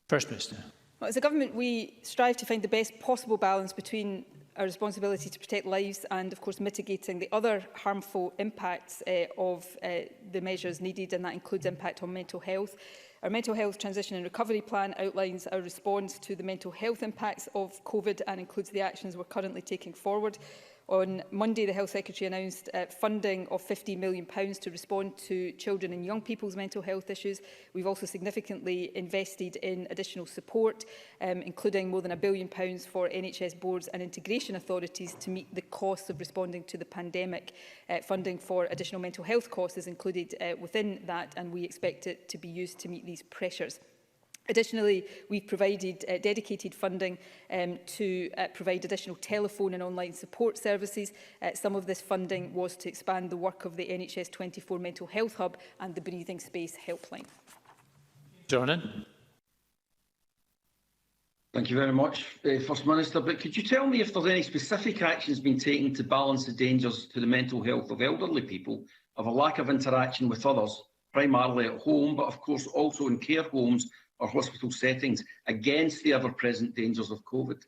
First Minister. Well, as a government, we strive to find the best possible balance between our responsibility to protect lives and, of course, mitigating the other harmful impacts of the measures needed, and that includes impact on mental health. Our Mental Health Transition and Recovery Plan outlines our response to the mental health impacts of COVID and includes the actions we're currently taking forward. On Monday, the Health Secretary announced funding of £50 million to respond to children and young people's mental health issues. We've also significantly invested in additional support, including more than £1 billion for NHS boards and integration authorities to meet the costs of responding to the pandemic. Funding for additional mental health costs is included within that, and we expect it to be used to meet these pressures. Additionally, we've provided dedicated funding to provide additional telephone and online support services. Some of this funding was to expand the work of the NHS 24 Mental Health Hub and the Breathing Space Helpline. Dornan. Thank you very much, First Minister. But could you tell me if there's any specific actions being taken to balance the dangers to the mental health of elderly people of a lack of interaction with others, primarily at home, but of course also in care homes or hospital settings, against the ever-present dangers of COVID?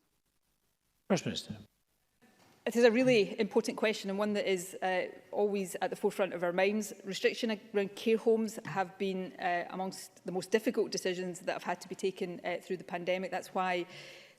First Minister. It is a really important question and one that is always at the forefront of our minds. Restriction around care homes have been amongst the most difficult decisions that have had to be taken through the pandemic. That's why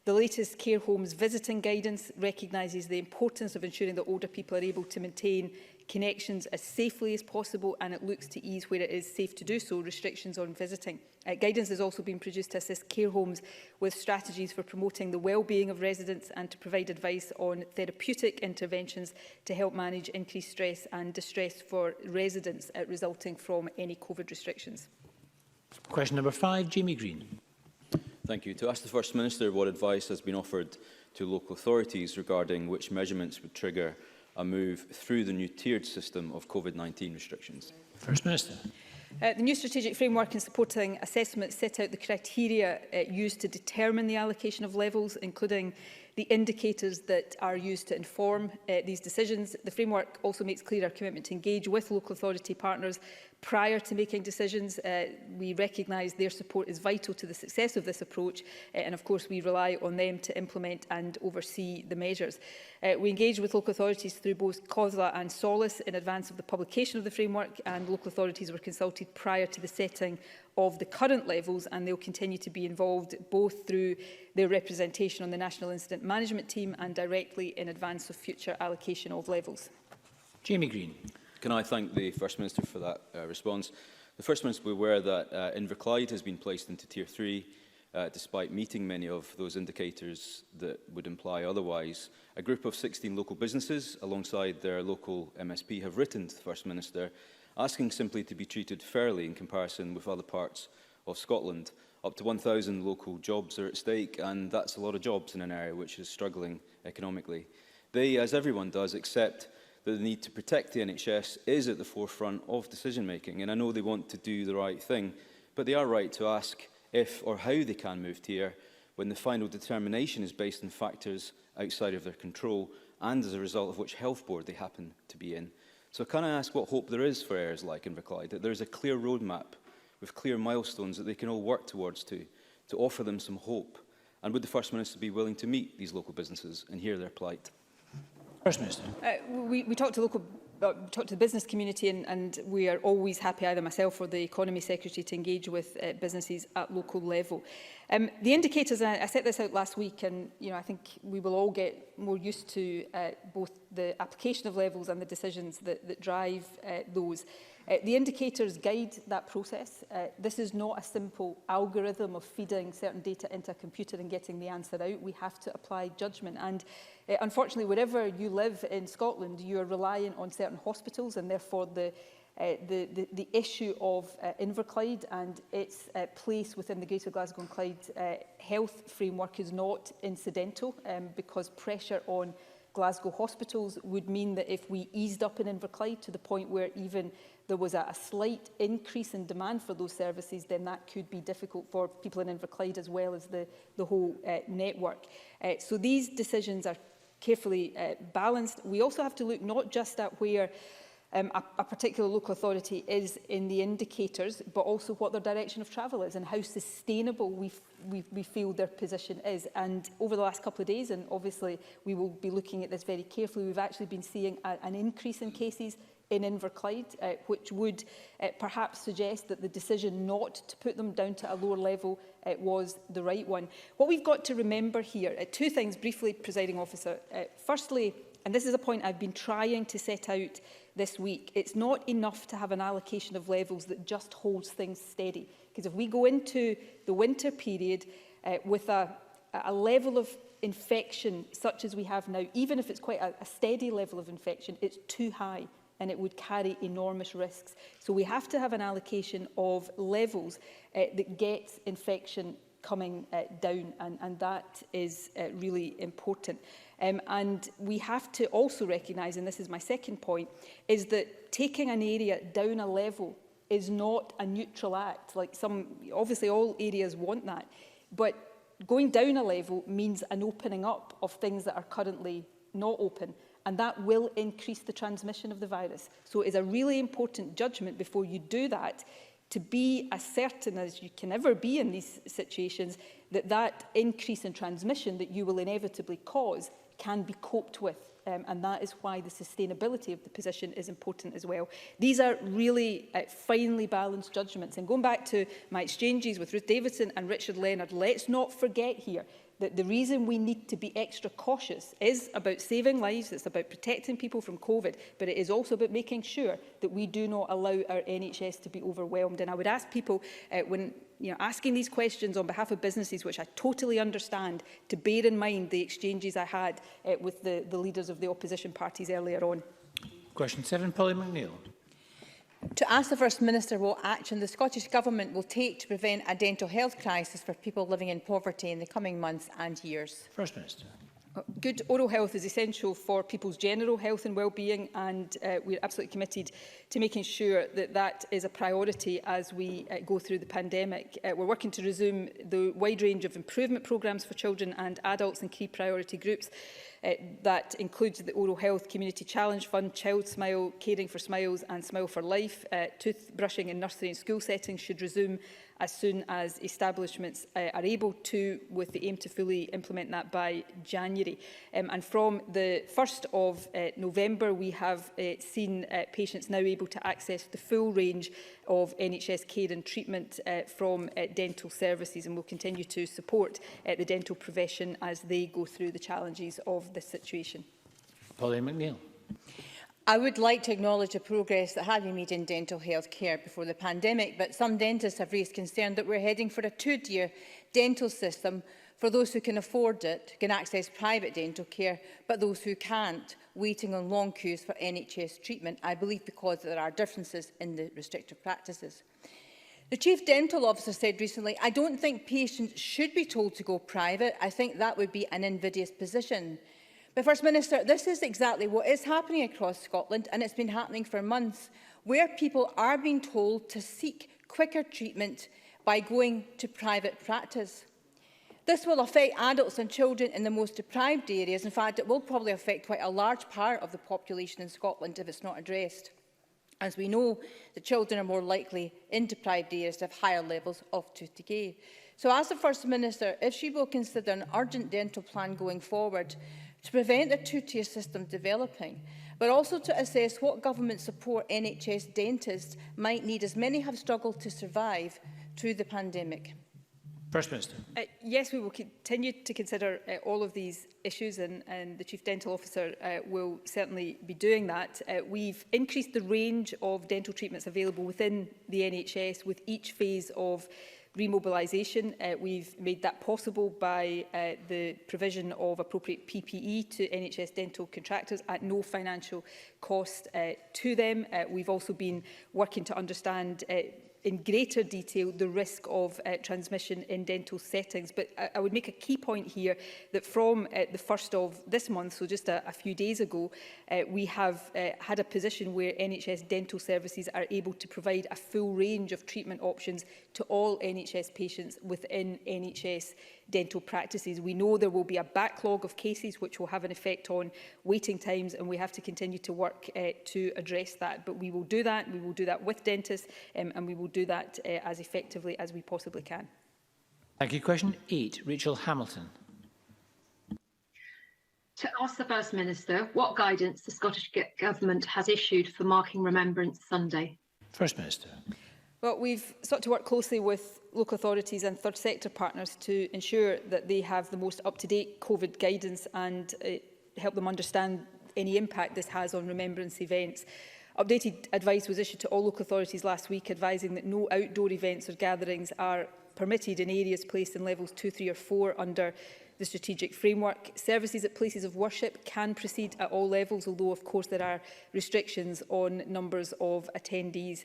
the latest care homes visiting guidance recognises the importance of ensuring that older people are able to maintain connections as safely as possible, and it looks to ease where it is safe to do so restrictions on visiting. Guidance has also been produced to assist care homes with strategies for promoting the well-being of residents and to provide advice on therapeutic interventions to help manage increased stress and distress for residents resulting from any COVID restrictions. Question number 5, Jamie Green. Thank you. To ask the First Minister what advice has been offered to local authorities regarding which measurements would trigger a move through the new tiered system of COVID-19 restrictions. First Minister. The new strategic framework in supporting assessment set out the criteria used to determine the allocation of levels, including the indicators that are used to inform these decisions. The framework also makes clear our commitment to engage with local authority partners prior to making decisions. We recognise their support is vital to the success of this approach, and of course we rely on them to implement and oversee the measures. We engage with local authorities through both COSLA and SOLACE in advance of the publication of the framework, and local authorities were consulted prior to the setting of the current levels, and they'll continue to be involved both through their representation on the National Incident management team and directly in advance of future allocation of levels. Jamie Green. Can I thank the First Minister for that response? The First Minister will be aware that Inverclyde has been placed into Tier 3, despite meeting many of those indicators that would imply otherwise. A group of 16 local businesses, alongside their local MSP, have written to the First Minister asking simply to be treated fairly in comparison with other parts of Scotland. Up to 1,000 local jobs are at stake, and that's a lot of jobs in an area which is struggling economically. They, as everyone does, accept that the need to protect the NHS is at the forefront of decision-making, and I know they want to do the right thing, but they are right to ask if or how they can move tier when the final determination is based on factors outside of their control and as a result of which health board they happen to be in. So can I ask what hope there is for areas like Inverclyde, that there is a clear roadmap with clear milestones that they can all work towards to offer them some hope? And would the First Minister be willing to meet these local businesses and hear their plight? First Minister. We talk to the business community, and we are always happy, either myself or the Economy Secretary, to engage with businesses at local level. The indicators, and I set this out last week, and I think we will all get more used to both the application of levels and the decisions that drive those. The indicators guide that process. This is not a simple algorithm of feeding certain data into a computer and getting the answer out. We have to apply judgment. And unfortunately, wherever you live in Scotland, you are reliant on certain hospitals, and therefore the issue of Inverclyde and its place within the Greater Glasgow and Clyde health framework is not incidental, because pressure on Glasgow hospitals would mean that if we eased up in Inverclyde to the point where even there was a slight increase in demand for those services, then that could be difficult for people in Inverclyde as well as the whole network. So these decisions are carefully balanced. We also have to look not just at where a particular local authority is in the indicators, but also what their direction of travel is and how sustainable we feel their position is. And over the last couple of days, and obviously we will be looking at this very carefully, we've actually been seeing an increase in cases in Inverclyde, which would perhaps suggest that the decision not to put them down to a lower level was the right one. What we've got to remember here, two things briefly, Presiding Officer. Firstly, and this is a point I've been trying to set out this week, it's not enough to have an allocation of levels that just holds things steady. Because if we go into the winter period with a level of infection such as we have now, even if it's quite a steady level of infection, it's too high and it would carry enormous risks. So we have to have an allocation of levels that gets infection coming down, and that is really important. And we have to also recognise, and this is my second point, is that taking an area down a level is not a neutral act. Like obviously all areas want that, but going down a level means an opening up of things that are currently not open, and that will increase the transmission of the virus. So it is a really important judgment before you do that, to be as certain as you can ever be in these situations that that increase in transmission that you will inevitably cause can be coped with. And that is why the sustainability of the position is important as well. These are really finely balanced judgments. And going back to my exchanges with Ruth Davidson and Richard Leonard, let's not forget here that the reason we need to be extra cautious is about saving lives, it's about protecting people from COVID, but it is also about making sure that we do not allow our NHS to be overwhelmed. And I would ask people, when asking these questions on behalf of businesses, which I totally understand, to bear in mind the exchanges I had with the leaders of the opposition parties earlier on. Question 7, Polly McNeill. To ask the First Minister what action the Scottish Government will take to prevent a dental health crisis for people living in poverty in the coming months and years. First Minister. Good oral health is essential for people's general health and well-being, and we're absolutely committed to making sure that that is a priority as we go through the pandemic. We're working to resume the wide range of improvement programmes for children and adults in key priority groups. That includes the Oral Health Community Challenge Fund, Child Smile, Caring for Smiles and Smile for Life. Toothbrushing in nursery and school settings should resume as soon as establishments are able to, with the aim to fully implement that by January. And from the 1st of November, we have seen patients now able to access the full range of NHS care and treatment from dental services, and will continue to support the dental profession as they go through the challenges of this situation. Pauline McNeill. I would like to acknowledge the progress that had been made in dental health care before the pandemic, but some dentists have raised concern that we're heading for a two-tier dental system for those who can afford it, can access private dental care, but those who can't, waiting on long queues for NHS treatment, I believe because there are differences in the restrictive practices. The Chief Dental Officer said recently, "I don't think patients should be told to go private. I think that would be an invidious position." But First Minister, this is exactly what is happening across Scotland, and it's been happening for months, where people are being told to seek quicker treatment by going to private practice. This will affect adults and children in the most deprived areas. In fact, it will probably affect quite a large part of the population in Scotland if it's not addressed. As we know, the children are more likely in deprived areas to have higher levels of tooth decay. So as the First Minister, if she will consider an urgent dental plan going forward to prevent a two-tier system developing, but also to assess what government support NHS dentists might need, as many have struggled to survive through the pandemic. First Minister. Yes, we will continue to consider all of these issues, and the Chief Dental Officer will certainly be doing that. We've increased the range of dental treatments available within the NHS with each phase of remobilisation. We've made that possible by the provision of appropriate PPE to NHS dental contractors at no financial cost to them. We've also been working to understand in greater detail the risk of transmission in dental settings. But I would make a key point here that from the 1st of this month, so just a few days ago, we have had a position where NHS dental services are able to provide a full range of treatment options to all NHS patients within NHS dental practices. We know there will be a backlog of cases which will have an effect on waiting times, and we have to continue to work to address that. But we will do that. We will do that with dentists, and we will do that as effectively as we possibly can. Thank you. Question 8, Rachel Hamilton. To ask the First Minister what guidance the Scottish Government has issued for marking Remembrance Sunday. First Minister. Well, we've sought to work closely with local authorities and third sector partners to ensure that they have the most up-to-date COVID guidance and help them understand any impact this has on remembrance events. Updated advice was issued to all local authorities last week, advising that no outdoor events or gatherings are permitted in areas placed in levels 2, 3 or 4 under the strategic framework. Services at places of worship can proceed at all levels, although of course there are restrictions on numbers of attendees.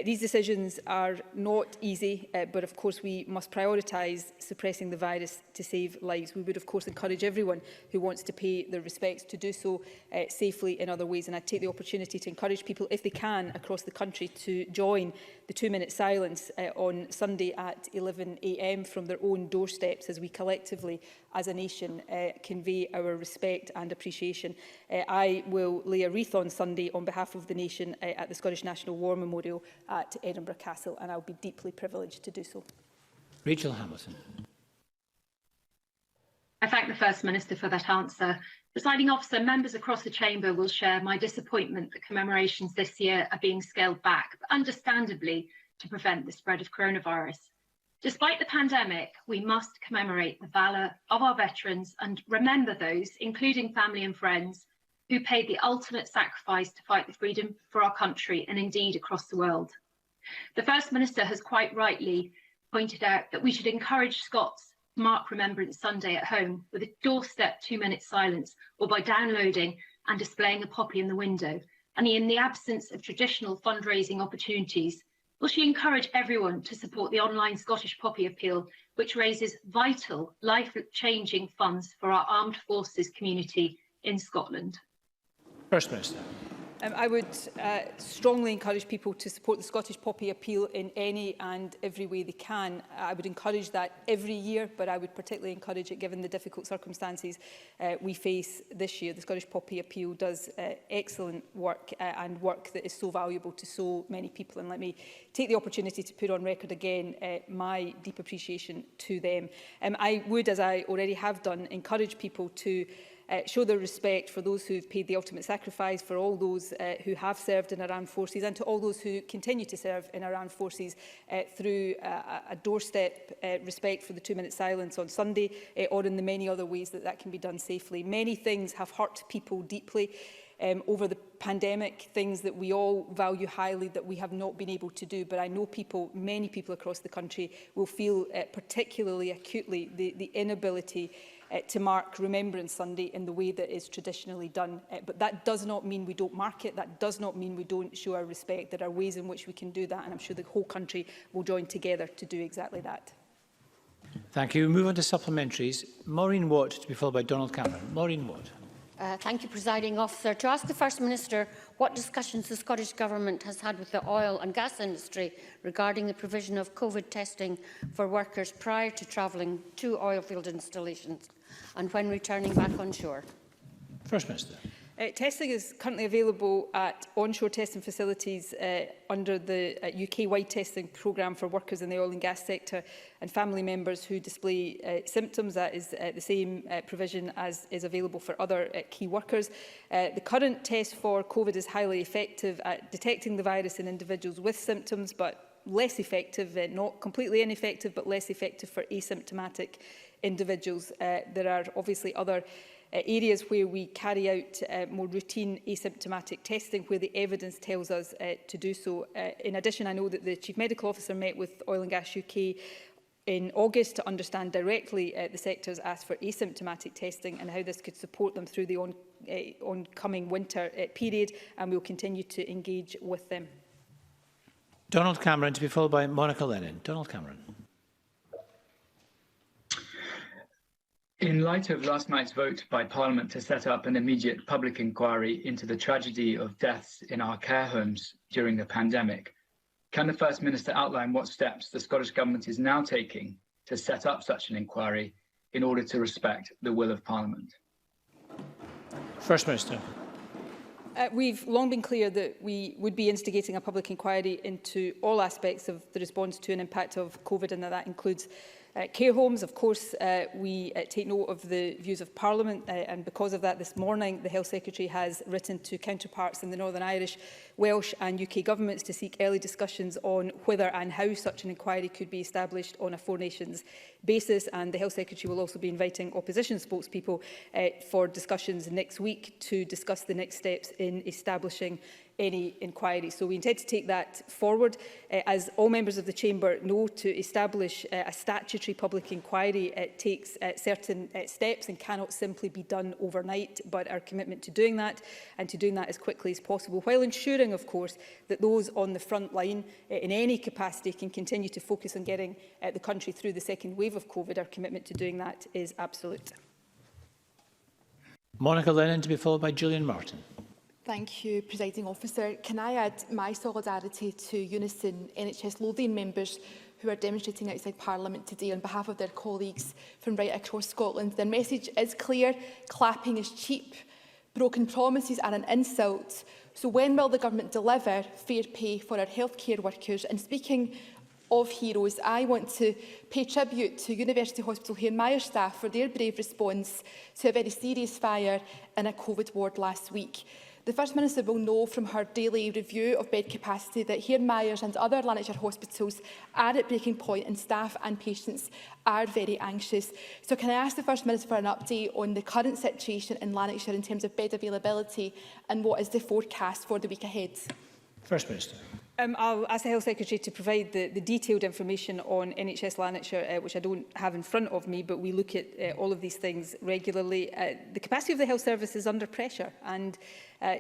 These decisions are not easy, but of course we must prioritise suppressing the virus to save lives. We would of course encourage everyone who wants to pay their respects to do so safely in other ways, and I take the opportunity to encourage people, if they can, across the country to join the 2-minute silence on Sunday at 11 AM from their own doorsteps, as we collectively as a nation convey our respect and appreciation. I will lay a wreath on Sunday on behalf of the nation at the Scottish National War Memorial at Edinburgh Castle, and I'll be deeply privileged to do so. Rachel Hamilton. I thank the First Minister for that answer. Presiding Officer, members across the Chamber will share my disappointment that commemorations this year are being scaled back, but understandably to prevent the spread of coronavirus. Despite the pandemic, we must commemorate the valour of our veterans and remember those, including family and friends, who paid the ultimate sacrifice to fight the freedom for our country and indeed across the world. The First Minister has quite rightly pointed out that we should encourage Scots to mark Remembrance Sunday at home with a doorstep 2-minute silence, or by downloading and displaying a poppy in the window. And in the absence of traditional fundraising opportunities, will she encourage everyone to support the online Scottish Poppy Appeal, which raises vital, life-changing funds for our armed forces community in Scotland? First Minister. I would strongly encourage people to support the Scottish Poppy Appeal in any and every way they can. I would encourage that every year, but I would particularly encourage it given the difficult circumstances we face this year. The Scottish Poppy Appeal does excellent work and work that is so valuable to so many people. And let me take the opportunity to put on record again my deep appreciation to them. I would, as I already have done, encourage people to show their respect for those who have paid the ultimate sacrifice, for all those who have served in our armed forces, and to all those who continue to serve in our armed forces through a doorstep respect for the 2-minute silence on Sunday, or in the many other ways that that can be done safely. Many things have hurt people deeply over the pandemic, things that we all value highly that we have not been able to do. But I know people, many people across the country, will feel particularly acutely the inability to mark Remembrance Sunday in the way that is traditionally done. But that does not mean we don't mark it. That does not mean we don't show our respect. There are ways in which we can do that, and I'm sure the whole country will join together to do exactly that. Thank you. Move on to supplementaries. Maureen Watt to be followed by Donald Cameron. Maureen Watt. Thank you, Presiding Officer. To ask the First Minister what discussions the Scottish Government has had with the oil and gas industry regarding the provision of COVID testing for workers prior to travelling to oilfield installations and when returning back on shore. First Minister. Testing is currently available at onshore testing facilities under the UK-wide testing programme for workers in the oil and gas sector and family members who display symptoms. That is the same provision as is available for other key workers. The current test for COVID is highly effective at detecting the virus in individuals with symptoms, but less effective, not completely ineffective, but less effective for asymptomatic individuals. There are obviously other areas where we carry out more routine asymptomatic testing where the evidence tells us to do so. In addition, I know that the Chief Medical Officer met with Oil and Gas UK in August to understand directly the sector's asked for asymptomatic testing and how this could support them through the oncoming winter period, and we will continue to engage with them. Donald Cameron to be followed by Monica Lennon. Donald Cameron. In light of last night's vote by Parliament to set up an immediate public inquiry into the tragedy of deaths in our care homes during the pandemic, can the First Minister outline what steps the Scottish Government is now taking to set up such an inquiry in order to respect the will of Parliament? First Minister. We've long been clear that we would be instigating a public inquiry into all aspects of the response to an impact of COVID, and that includes care homes. Of course, we take note of the views of Parliament, and because of that, this morning the Health Secretary has written to counterparts in the Northern Irish, Welsh and UK governments to seek early discussions on whether and how such an inquiry could be established on a Four Nations basis. And the Health Secretary will also be inviting opposition spokespeople for discussions next week to discuss the next steps in establishing any inquiry. So we intend to take that forward. As all members of the Chamber know, to establish a statutory public inquiry takes certain steps and cannot simply be done overnight, but our commitment to doing that and to doing that as quickly as possible, while ensuring, of course, that those on the front line in any capacity can continue to focus on getting the country through the second wave of COVID. Our commitment to doing that is absolute. Monica Lennon to be followed by Gilan Martin. Thank you, Presiding Officer. Can I add my solidarity to Unison NHS Lothian members who are demonstrating outside Parliament today on behalf of their colleagues from right across Scotland? Their message is clear: clapping is cheap, broken promises are an insult. So when will the Government deliver fair pay for our healthcare workers? And speaking of heroes, I want to pay tribute to University Hospital Hariton staff for their brave response to a very serious fire in a COVID ward last week. The First Minister will know from her daily review of bed capacity that Hariton and other Lanarkshire hospitals are at breaking point, and staff and patients are very anxious. So can I ask the First Minister for an update on the current situation in Lanarkshire in terms of bed availability and what is the forecast for the week ahead? First Minister. I'll ask the Health Secretary to provide the detailed information on NHS Lanarkshire, which I don't have in front of me, but we look at all of these things regularly. The capacity of the health service is under pressure, and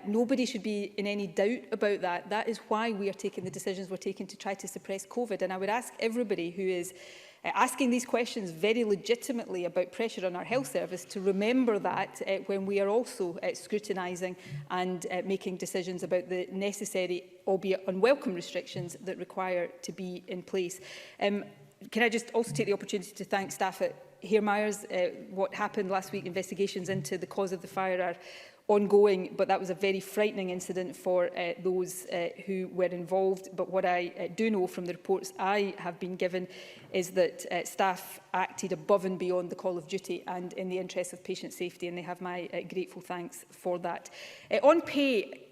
nobody should be in any doubt about that. That is why we are taking the decisions we're taking to try to suppress COVID. And I would ask everybody who is asking these questions very legitimately about pressure on our health service, to remember that when we are also scrutinising and making decisions about the necessary, albeit unwelcome, restrictions that require to be in place. Can I just also take the opportunity to thank staff at Hairmyres? What happened last week, investigations into the cause of the fire are ongoing, but that was a very frightening incident for those who were involved. But what I do know from the reports I have been given is that staff acted above and beyond the call of duty and in the interest of patient safety, and they have my grateful thanks for that. On pay,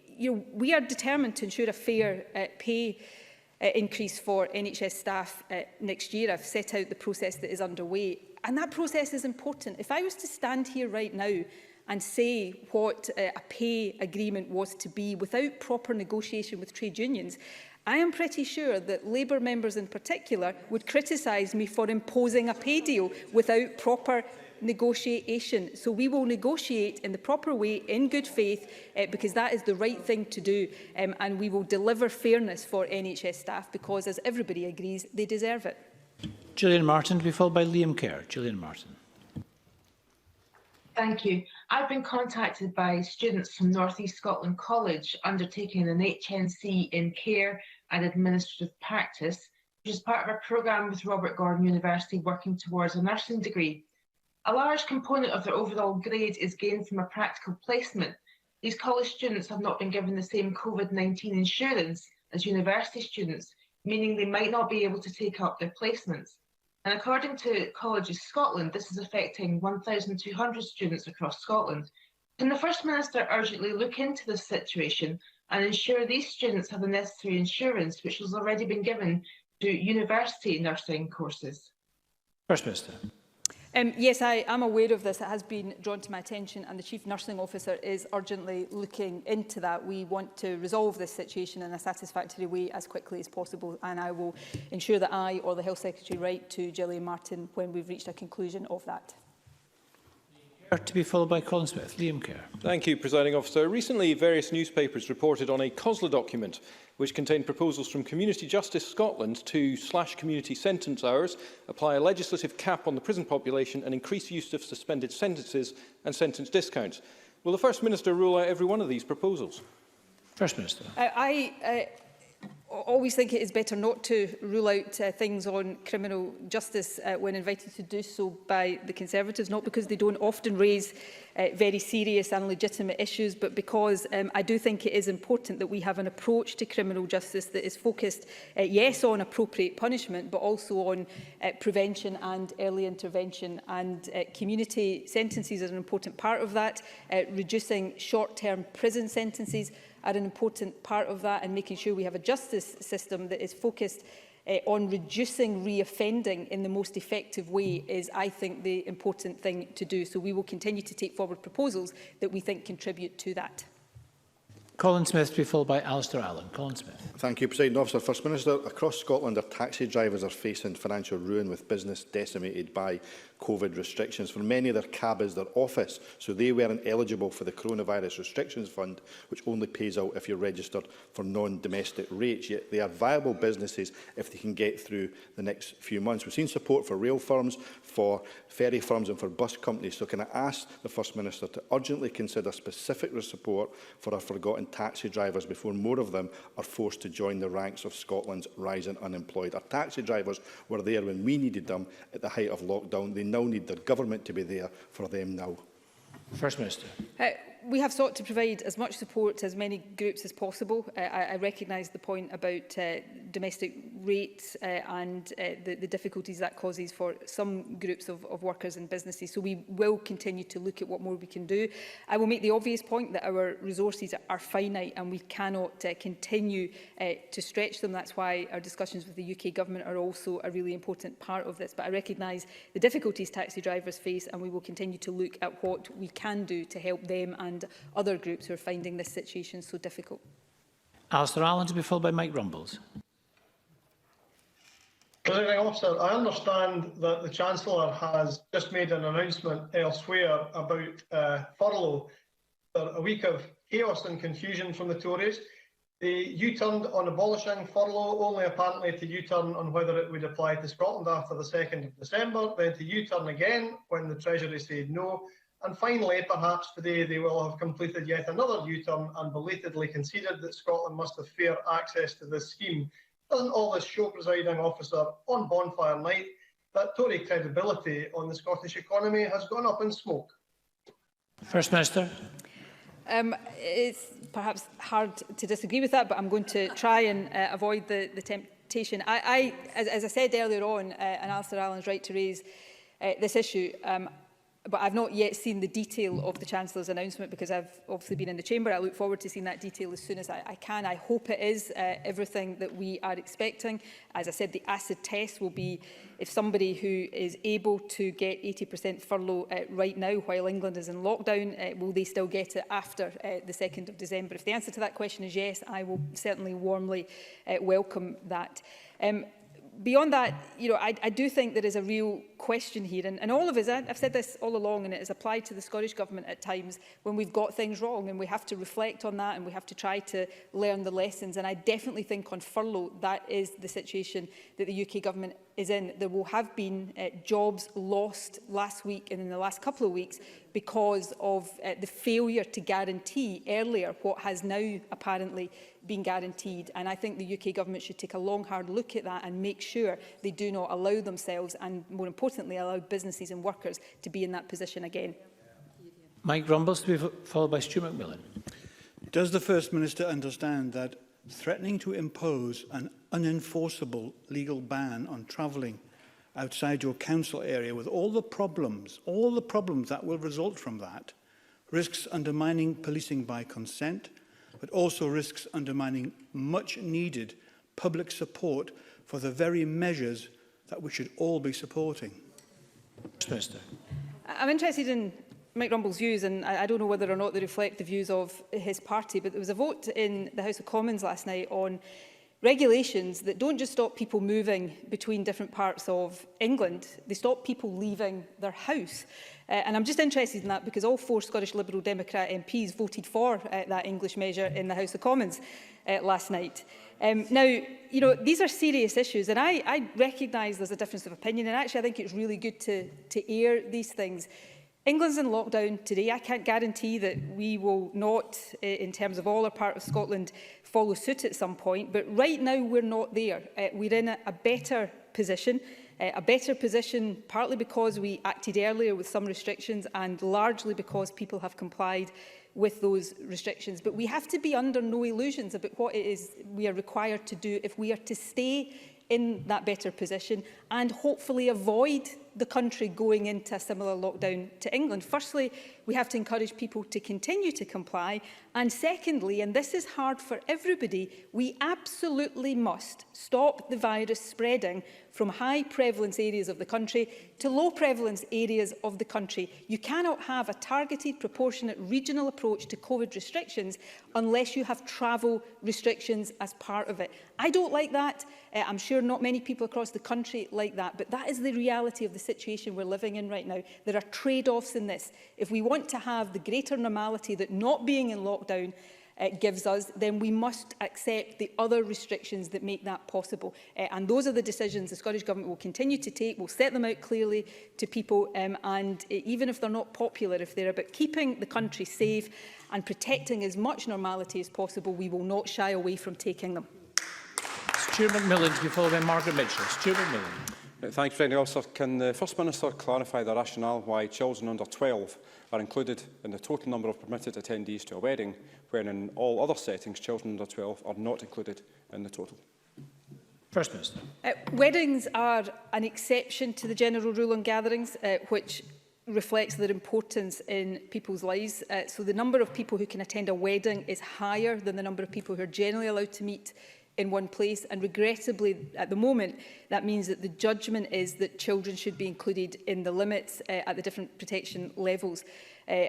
we are determined to ensure a fair pay increase for NHS staff next year. I've set out the process that is underway, and that process is important. If I was to stand here right now and say what a pay agreement was to be without proper negotiation with trade unions, I am pretty sure that Labour members in particular would criticise me for imposing a pay deal without proper negotiation. So we will negotiate in the proper way, in good faith, because that is the right thing to do, and we will deliver fairness for NHS staff because, as everybody agrees, they deserve it. Gilan Martin, to be followed by Liam Kerr. Gilan Martin. Thank you. I've been contacted by students from North East Scotland College undertaking an HNC in care and administrative practice, which is part of a programme with Robert Gordon University working towards a nursing degree. A large component of their overall grade is gained from a practical placement. These college students have not been given the same COVID-19 insurance as university students, meaning they might not be able to take up their placements. And according to Colleges Scotland, this is affecting 1,200 students across Scotland. Can the First Minister urgently look into this situation and ensure these students have the necessary insurance, which has already been given to university nursing courses? First Minister. Yes, I am aware of this. It has been drawn to my attention, and the Chief Nursing Officer is urgently looking into that. We want to resolve this situation in a satisfactory way as quickly as possible, and I will ensure that I or the Health Secretary write to Gilan Martin when we've reached a conclusion of that. To be followed by Colin Smith. Liam Kerr. Thank you, Presiding Officer. Recently, various newspapers reported on a COSLA document which contained proposals from Community Justice Scotland to slash community sentence hours, apply a legislative cap on the prison population and increase use of suspended sentences and sentence discounts. Will the First Minister rule out every one of these proposals? First Minister. I always think it is better not to rule out things on criminal justice when invited to do so by the Conservatives, not because they don't often raise very serious and legitimate issues, but because I do think it is important that we have an approach to criminal justice that is focused, yes, on appropriate punishment, but also on prevention and early intervention. And community sentences are an important part of that. Reducing short-term prison sentences are an important part of that, and making sure we have a justice system that is focused on reducing reoffending in the most effective way is, I think, the important thing to do. So we will continue to take forward proposals that we think contribute to that. Colin Smith, to be followed by Alistair Allen. Colin Smith. Thank you, Presiding Officer. First Minister, across Scotland, our taxi drivers are facing financial ruin with business decimated by COVID restrictions. For many, their cab is their office, so they weren't eligible for the Coronavirus Restrictions Fund, which only pays out if you're registered for non-domestic rates. Yet they are viable businesses if they can get through the next few months. We've seen support for rail firms, for ferry firms and for bus companies. So can I ask the First Minister to urgently consider specific support for our forgotten taxi drivers before more of them are forced to join the ranks of Scotland's rising unemployed? Our taxi drivers were there when we needed them at the height of lockdown. They now need their government to be there for them now. First Minister. We have sought to provide as much support to as many groups as possible. I recognise the point about domestic rates and the difficulties that causes for some groups of workers and businesses. So we will continue to look at what more we can do. I will make the obvious point that our resources are finite and we cannot continue to stretch them. That's why our discussions with the UK Government are also a really important part of this. But I recognise the difficulties taxi drivers face, and we will continue to look at what we can do to help them and other groups who are finding this situation so difficult. Alistair Allen, to be followed by Mike Rumbles. Presiding Officer, I understand that the Chancellor has just made an announcement elsewhere about furlough. A week of chaos and confusion from the Tories. They U-turned on abolishing furlough, only apparently to U-turn on whether it would apply to Scotland after the 2nd of December, then to U-turn again when the Treasury said no. And finally, perhaps today, they will have completed yet another U-turn and belatedly conceded that Scotland must have fair access to this scheme. Doesn't all this show, presiding officer, on bonfire night, that Tory credibility on the Scottish economy has gone up in smoke? First Minister. It's perhaps hard to disagree with that, but I'm going to try and avoid the temptation. As I said earlier on, and Alistair Allen's right to raise this issue, but I've not yet seen the detail of the Chancellor's announcement because I've obviously been in the Chamber. I look forward to seeing that detail as soon as I can. I hope it is everything that we are expecting. As I said, the acid test will be if somebody who is able to get 80% furlough right now while England is in lockdown, will they still get it after the 2nd of December? If the answer to that question is yes, I will certainly warmly welcome that. Beyond that, I do think there is a real question here, and all of us, I've said this all along, and it is applied to the Scottish Government at times when we've got things wrong, and we have to reflect on that, and we have to try to learn the lessons. And I definitely think on furlough, that is the situation that the UK Government is in. There will have been jobs lost last week and in the last couple of weeks because of the failure to guarantee earlier what has now apparently been guaranteed. And I think the UK Government should take a long, hard look at that and make sure they do not allow themselves, and more importantly, allow businesses and workers to be in that position again. Mike Rumbles, to be followed by Stuart McMillan. Does the First Minister understand that threatening to impose an unenforceable legal ban on travelling outside your council area with all the problems that will result from that, risks undermining policing by consent, but also risks undermining much needed public support for the very measures that we should all be supporting? Minister. I'm interested in Mike Rumble's views, and I don't know whether or not they reflect the views of his party, but there was a vote in the House of Commons last night on regulations that don't just stop people moving between different parts of England, they stop people leaving their house. And I'm just interested in that because all 4 Scottish Liberal Democrat MPs voted for that English measure in the House of Commons last night. Now, these are serious issues, and I recognise there's a difference of opinion, and actually I think it's really good to air these things. England's in lockdown today. I can't guarantee that we will not, in terms of all our part of Scotland, follow suit at some point. But right now, we're not there. We're in a better position. Partly because we acted earlier with some restrictions and largely because people have complied with those restrictions. But we have to be under no illusions about what it is we are required to do if we are to stay in that better position and hopefully avoid the country going into a similar lockdown to England. Firstly, we have to encourage people to continue to comply. And secondly, and this is hard for everybody, we absolutely must stop the virus spreading from high prevalence areas of the country to low prevalence areas of the country. You cannot have a targeted, proportionate regional approach to COVID restrictions unless you have travel restrictions as part of it. I don't like that. I'm sure not many people across the country like that, but that is the reality of the situation we're living in right now. There are trade-offs in this. If we want to have the greater normality that not being in lockdown gives us, then we must accept the other restrictions that make that possible. And those are the decisions the Scottish Government will continue to take. We'll set them out clearly to people, and even if they're not popular, if they're about keeping the country safe and protecting as much normality as possible, we will not shy away from taking them. Stuart McMillan, to be followed by Margaret Mitchell. Stuart McMillan. Thank you, President Officer. Can the First Minister clarify the rationale why children under 12 are included in the total number of permitted attendees to a wedding, when in all other settings children under 12 are not included in the total? First Minister. Weddings are an exception to the general rule on gatherings, which reflects their importance in people's lives. So the number of people who can attend a wedding is higher than the number of people who are generally allowed to meet in one place, and regrettably at the moment that means that the judgment is that children should be included in the limits at the different protection levels.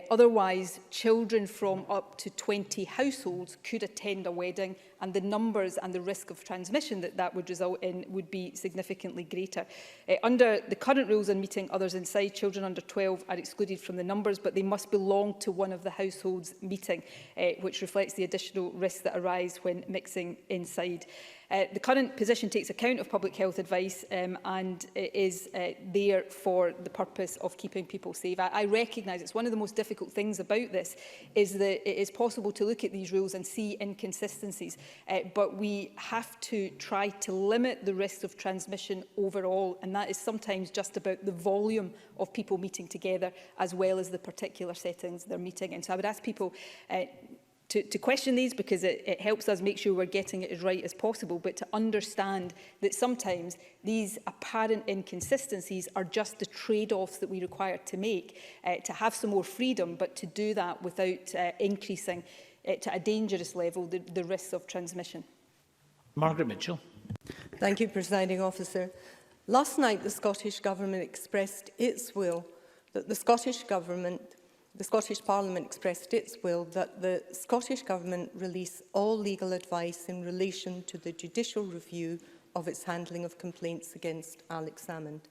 Otherwise, children from up to 20 households could attend a wedding, and the numbers and the risk of transmission that would result in would be significantly greater. Under the current rules on meeting others inside, children under 12 are excluded from the numbers, but they must belong to one of the households meeting, which reflects the additional risks that arise when mixing inside. The current position takes account of public health advice and is there for the purpose of keeping people safe. I recognise it's one of the most difficult things about this is that it is possible to look at these rules and see inconsistencies, but we have to try to limit the risks of transmission overall, and that is sometimes just about the volume of people meeting together as well as the particular settings they're meeting in. So I would ask people to question these, because it helps us make sure we're getting it as right as possible, but to understand that sometimes these apparent inconsistencies are just the trade-offs that we require to make to have some more freedom, but to do that without increasing to a dangerous level the risks of transmission. Margaret Mitchell. Thank you, Presiding Officer. Last night, the Scottish Government expressed its will that the Scottish Parliament expressed its will that the Scottish Government release all legal advice in relation to the judicial review of its handling of complaints against Alex Salmond.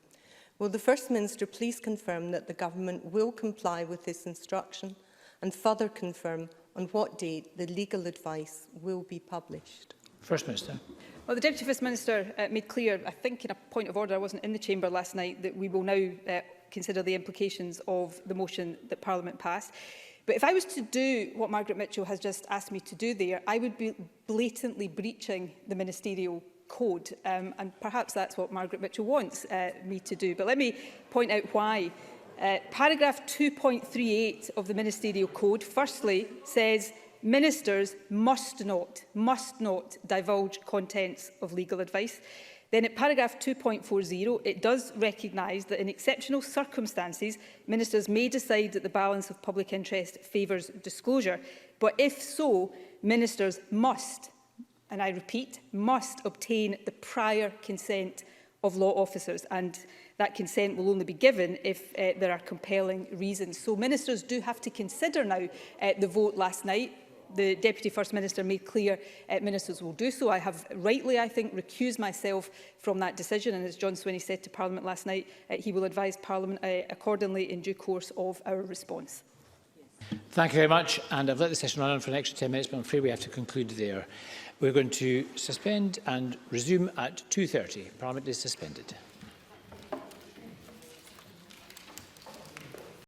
Will the First Minister please confirm that the Government will comply with this instruction, and further confirm on what date the legal advice will be published? First Minister. Well, the Deputy First Minister made clear, I think in a point of order, I wasn't in the chamber last night, that we will now consider the implications of the motion that Parliament passed. But if I was to do what Margaret Mitchell has just asked me to do there, I would be blatantly breaching the ministerial code. And perhaps that's what Margaret Mitchell wants me to do. But let me point out why. Paragraph 2.38 of the ministerial code firstly says ministers must not divulge contents of legal advice. Then at paragraph 2.40, it does recognise that in exceptional circumstances, ministers may decide that the balance of public interest favours disclosure. But if so, ministers must, and I repeat, must obtain the prior consent of law officers. And that consent will only be given if there are compelling reasons. So ministers do have to consider now the vote last night. The Deputy First Minister made clear ministers will do so. I have rightly, I think, recused myself from that decision, and as John Swinney said to Parliament last night, he will advise Parliament accordingly in due course of our response. Thank you very much, and I've let the session run on for an extra 10 minutes, but I'm afraid we have to conclude there. We're going to suspend and resume at 2:30. Parliament is suspended.